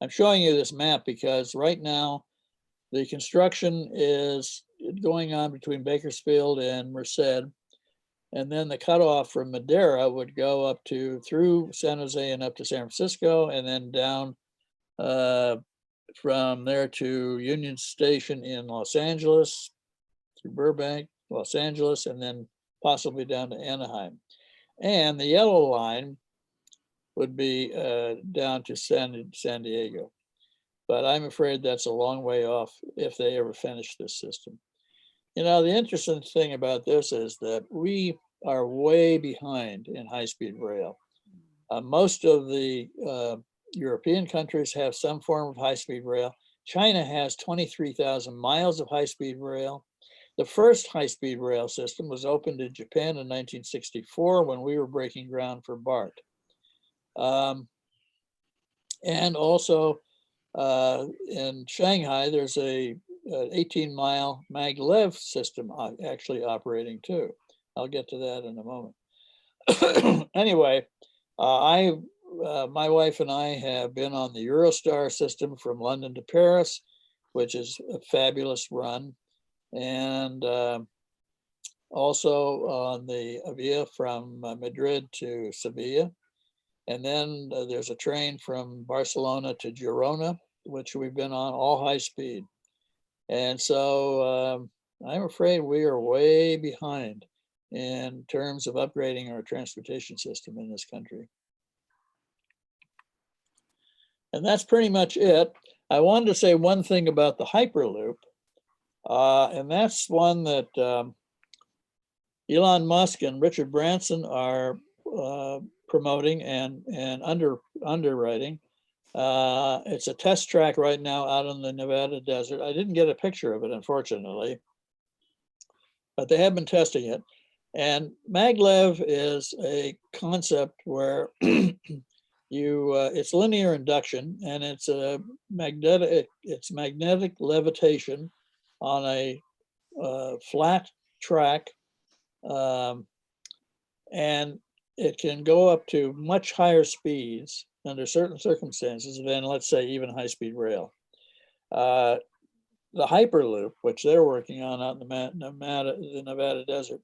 [SPEAKER 3] I'm showing you this map because right now the construction is going on between Bakersfield and Merced. And then the cutoff from Madera would go up to through San Jose and up to San Francisco, and then down from there to Union Station in Los Angeles, through Burbank, Los Angeles, and then possibly down to Anaheim. And the yellow line would be down to San Diego. But I'm afraid that's a long way off if they ever finish this system. You know, the interesting thing about this is that we are way behind in high-speed rail. Most of the European countries have some form of high-speed rail. China has 23,000 miles of high-speed rail. The first high-speed rail system was opened in Japan in 1964 when we were breaking ground for BART. And also in Shanghai, there's a 18-mile maglev system actually operating too. I'll get to that in a moment. Anyway, my wife and I have been on the Eurostar system from London to Paris, which is a fabulous run. And also on the Avia from Madrid to Sevilla. And then there's a train from Barcelona to Girona, which we've been on all high speed. And so I'm afraid we are way behind in terms of upgrading our transportation system in this country. And that's pretty much it. I wanted to say one thing about the Hyperloop, and that's one that Elon Musk and Richard Branson are promoting and underwriting. It's a test track right now out in the Nevada desert. I didn't get a picture of it, unfortunately, but they have been testing it. And maglev is a concept where it's linear induction, and it's a magnetic levitation on a flat track, and it can go up to much higher speeds under certain circumstances than, let's say, even high-speed rail. The Hyperloop, which they're working on out in the Nevada desert,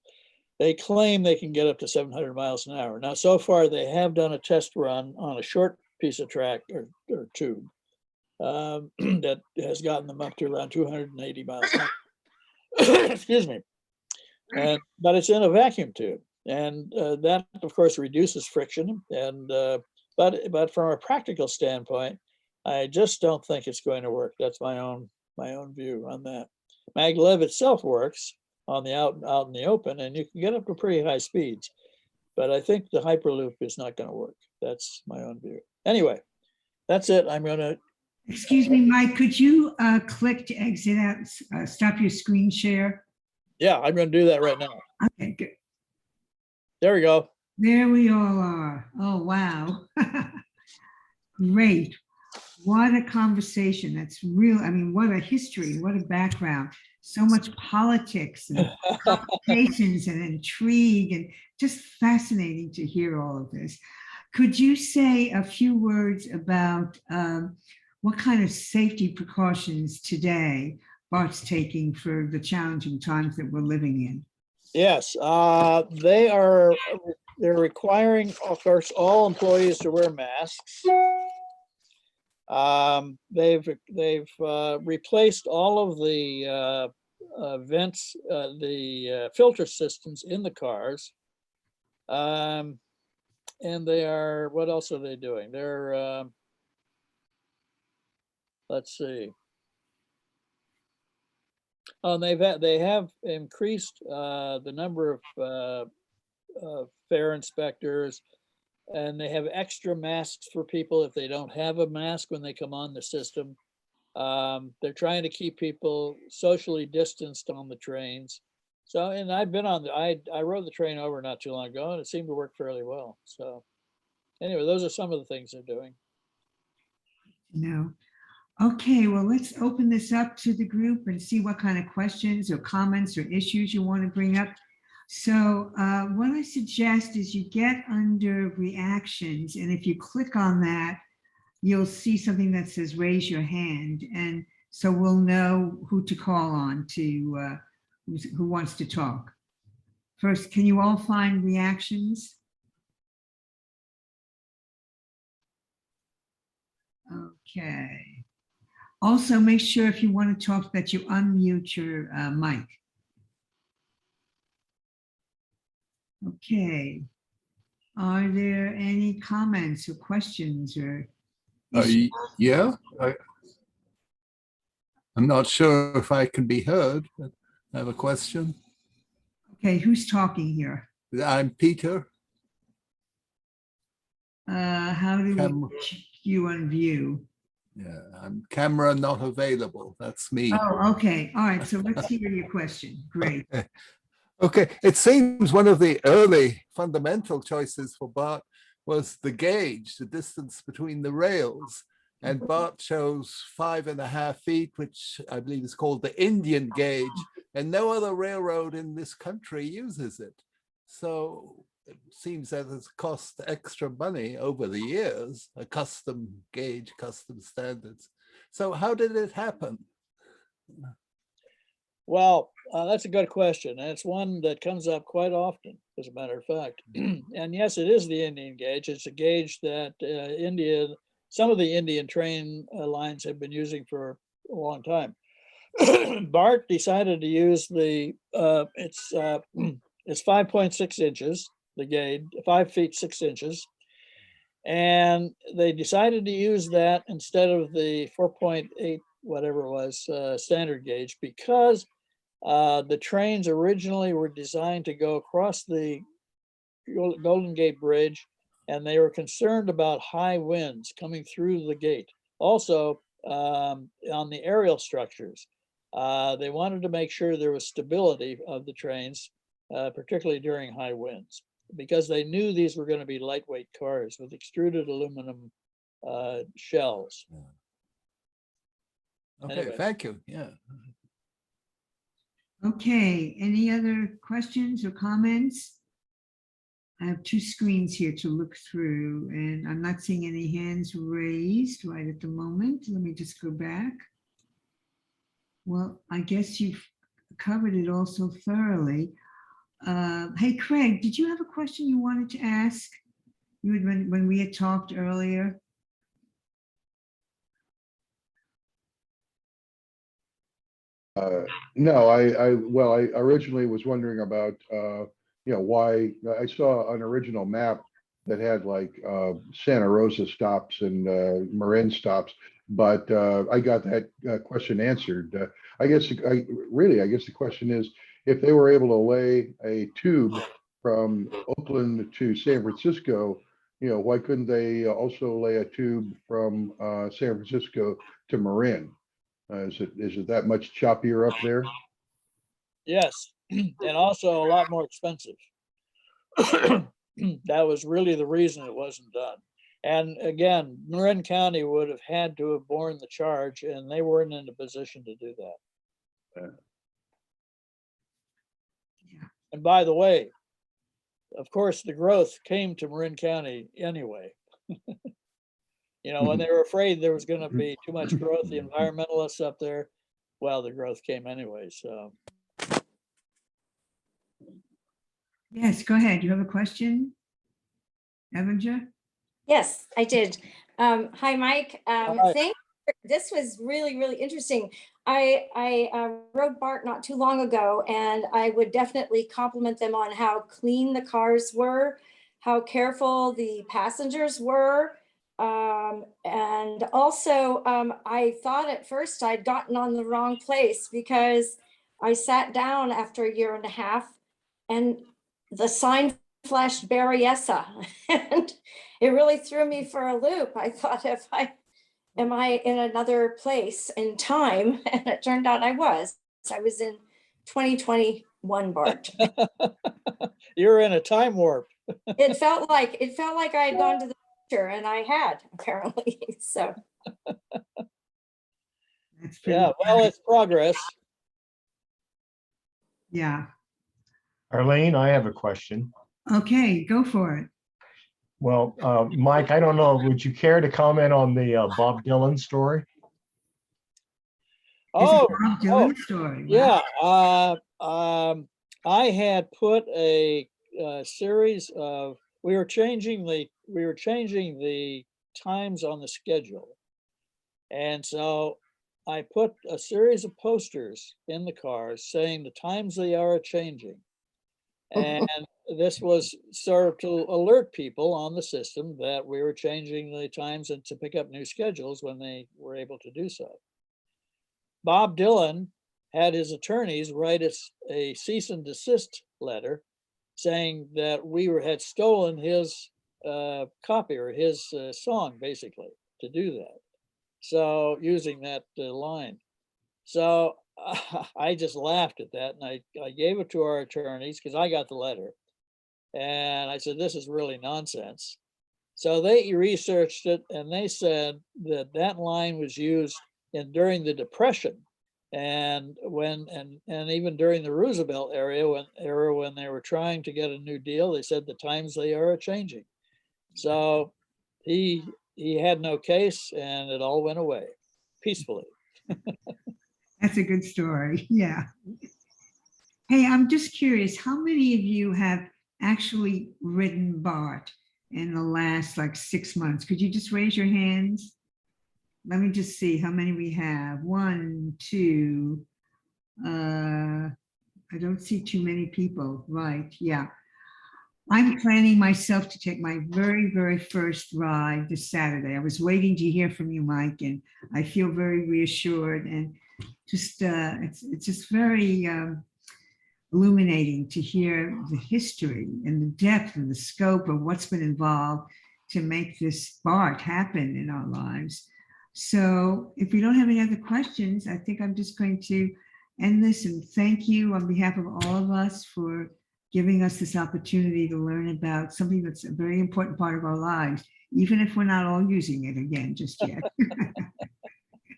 [SPEAKER 3] they claim they can get up to 700 miles an hour. Now, so far, they have done a test run on a short piece of track or tube that has gotten them up to around 280 miles an hour. Excuse me. But it's in a vacuum tube. And that, of course, reduces friction. And but from a practical standpoint, I just don't think it's going to work. That's my own view on that. Maglev itself works on the out in the open, and you can get up to pretty high speeds. But I think the Hyperloop is not going to work. That's my own view. Anyway, that's it. I'm going to.
[SPEAKER 1] Excuse me, Mike, could you click to exit out, stop your screen share?
[SPEAKER 3] Yeah, I'm going to do that right now.
[SPEAKER 1] Okay, good.
[SPEAKER 3] There we go.
[SPEAKER 1] There we all are. Oh, wow. Great. What a conversation. That's real. I mean, what a history, what a background. So much politics and complications and intrigue, and just fascinating to hear all of this. Could you say a few words about what kind of safety precautions today BART's taking for the challenging times that we're living in?
[SPEAKER 3] Yes, they're requiring, of course, all employees to wear masks. They've replaced all of the vents, the filter systems in the cars. And they are, what else are they doing? They're, let's see. Oh, they have increased the number of fare inspectors, and they have extra masks for people if they don't have a mask when they come on the system. They're trying to keep people socially distanced on the trains. So, and I've been on I rode the train over not too long ago, and it seemed to work fairly well. So anyway, those are some of the things they're doing.
[SPEAKER 1] No. Okay, well, let's open this up to the group and see what kind of questions or comments or issues you want to bring up. So what I suggest is you get under reactions, and if you click on that, you'll see something that says raise your hand, and so we'll know who to call on to who wants to talk. First, can you all find reactions? Okay. Also, make sure if you want to talk that you unmute your mic. Okay. Are there any comments or questions or?
[SPEAKER 4] Yeah, I'm not sure if I can be heard, but I have a question.
[SPEAKER 1] Okay, who's talking here?
[SPEAKER 4] I'm Peter.
[SPEAKER 1] How do we check you on view?
[SPEAKER 4] Yeah, I'm camera not available. That's me.
[SPEAKER 1] Oh, okay. All right. So let's hear your question. Great.
[SPEAKER 4] Okay, it seems one of the early fundamental choices for BART was the gauge, the distance between the rails. And BART chose 5.5 feet, which I believe is called the Indian gauge, and no other railroad in this country uses it. So it seems that it's cost extra money over the years, a custom gauge, custom standards. So how did it happen?
[SPEAKER 3] Well, that's a good question. And it's one that comes up quite often, as a matter of fact. And yes, it is the Indian gauge. It's a gauge that some of the Indian train lines have been using for a long time. BART decided to use it's 5.6 inches, the gauge, 5 feet 6 inches. And they decided to use that instead of the 4.8, whatever it was, standard gauge, because the trains originally were designed to go across the Golden Gate Bridge, and they were concerned about high winds coming through the gate. Also, on the aerial structures, they wanted to make sure there was stability of the trains particularly during high winds, because they knew these were going to be lightweight cars with extruded aluminum shells.
[SPEAKER 4] Okay,
[SPEAKER 3] Anyway.
[SPEAKER 4] thank you. Yeah.
[SPEAKER 1] Okay, any other questions or comments? I have two screens here to look through, and I'm not seeing any hands raised right at the moment. Let me just go back. Well, I guess you've covered it all so thoroughly. Hey, Craig, did you have a question you wanted to ask? You had, when we had talked earlier?
[SPEAKER 5] No, I originally was wondering about, why I saw an original map that had like Santa Rosa stops and Marin stops, but I got that question answered. I guess the question is, if they were able to lay a tube from Oakland to San Francisco, why couldn't they also lay a tube from San Francisco to Marin? Is it that much choppier up there?
[SPEAKER 3] Yes, and also a lot more expensive. That was really the reason it wasn't done. And again, Marin County would have had to have borne the charge, and they weren't in a position to do that.
[SPEAKER 1] Yeah.
[SPEAKER 3] And by the way, of course, the growth came to Marin County anyway. When they were afraid there was going to be too much growth, the environmentalists up there, well, the growth came anyway. So.
[SPEAKER 1] Yes, go ahead. You have a question, Evanger?
[SPEAKER 6] Yes, I did. Hi, Mike.
[SPEAKER 3] Hi.
[SPEAKER 6] This was really, really interesting. I rode BART not too long ago, and I would definitely compliment them on how clean the cars were, how careful the passengers were. And also, I thought at first I'd gotten on the wrong place, because I sat down after a year and a half and the sign flashed Berryessa, and it really threw me for a loop. I thought, am I in another place in time? And it turned out I was. I was in 2021 BART.
[SPEAKER 3] You're in a time warp.
[SPEAKER 6] It felt like I had gone to the future, and I had, apparently. So
[SPEAKER 1] That's pretty
[SPEAKER 3] Yeah, well, it's progress.
[SPEAKER 1] Yeah.
[SPEAKER 2] Arlene, I have a question.
[SPEAKER 1] Okay, go for it.
[SPEAKER 2] Well, Mike, I don't know, would you care to comment on the Bob Dylan story?
[SPEAKER 1] It's a
[SPEAKER 3] Oh,
[SPEAKER 1] Bob Dylan story.
[SPEAKER 3] yeah. I had put a series of, we were changing the times on the schedule. And so I put a series of posters in the cars saying the times they are changing. And this was sort of to alert people on the system that we were changing the times and to pick up new schedules when they were able to do so. Bob Dylan had his attorneys write a cease and desist letter saying that we had stolen his copy, or his song, basically, to do that. So using that line. So I just laughed at that, and I gave it to our attorneys because I got the letter. And I said, this is really nonsense. So they researched it, and they said that that line was used during the Depression, and even during the Roosevelt era when they were trying to get a new deal. They said the times they are changing. So he had no case, and it all went away peacefully.
[SPEAKER 1] That's a good story. Yeah. Hey, I'm just curious, how many of you have actually ridden BART in the last 6 months? Could you just raise your hands? Let me just see how many we have. 1, 2. I don't see too many people. Right. Yeah. I'm planning myself to take my very, very first ride this Saturday. I was waiting to hear from you, Mike, and I feel very reassured, and just it's just very illuminating to hear the history and the depth and the scope of what's been involved to make this BART happen in our lives. So if we don't have any other questions, I think I'm just going to end this and thank you on behalf of all of us for giving us this opportunity to learn about something that's a very important part of our lives, even if we're not all using it again just yet.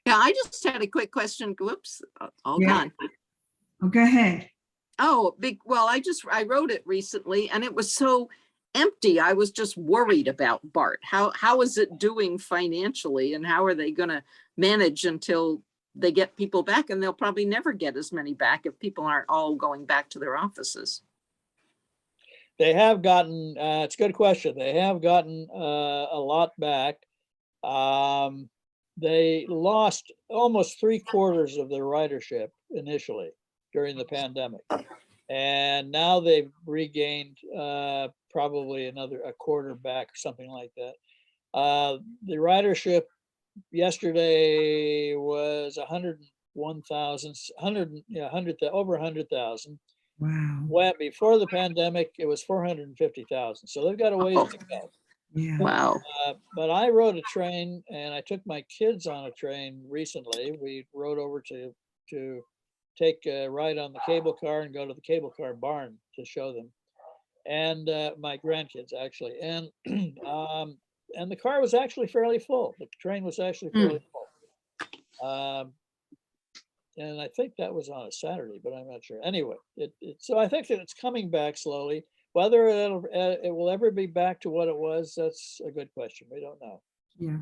[SPEAKER 7] Yeah, I just had a quick question. Whoops, all
[SPEAKER 1] Yeah.
[SPEAKER 7] gone.
[SPEAKER 1] Oh, go ahead.
[SPEAKER 7] Oh, well, I wrote it recently and it was so empty. I was just worried about BART. How is it doing financially and how are they going to manage until they get people back? And they'll probably never get as many back if people aren't all going back to their offices.
[SPEAKER 3] They have gotten, it's a good question. They have gotten a lot back. They lost almost 3/4 of their ridership initially during the pandemic. And now they've regained probably a quarter back or something like that. The ridership yesterday was 101,000, over 100,000.
[SPEAKER 1] Wow.
[SPEAKER 3] Well, before the pandemic, it was 450,000. So they've got a ways to go.
[SPEAKER 1] Yeah.
[SPEAKER 7] Wow.
[SPEAKER 3] But I rode a train and I took my kids on a train recently. We rode over to take a ride on the cable car and go to the cable car barn to show them. And my grandkids actually. And and the car was actually fairly full. The train was actually fairly full. And I think that was on a Saturday, but I'm not sure. Anyway, so I think that it's coming back slowly. Whether it will ever be back to what it was, that's a good question. We don't know.
[SPEAKER 1] Yeah.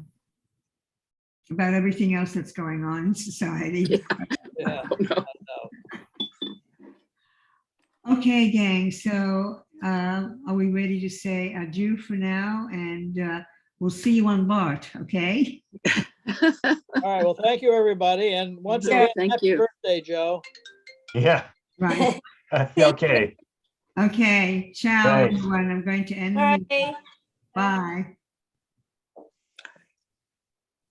[SPEAKER 1] About everything else that's going on in society.
[SPEAKER 3] Yeah.
[SPEAKER 7] Oh, no.
[SPEAKER 1] Okay, gang. So are we ready to say adieu for now? And we'll see you on BART, okay?
[SPEAKER 3] All right. Well, thank you, everybody. And once
[SPEAKER 7] Yeah,
[SPEAKER 3] again,
[SPEAKER 7] thank
[SPEAKER 3] happy
[SPEAKER 7] you.
[SPEAKER 3] birthday, Joe.
[SPEAKER 2] Yeah,
[SPEAKER 1] Right.
[SPEAKER 2] okay.
[SPEAKER 1] Okay. Ciao,
[SPEAKER 2] Thanks.
[SPEAKER 1] everyone. I'm going to end the
[SPEAKER 6] All
[SPEAKER 1] meeting.
[SPEAKER 6] right.
[SPEAKER 1] Bye.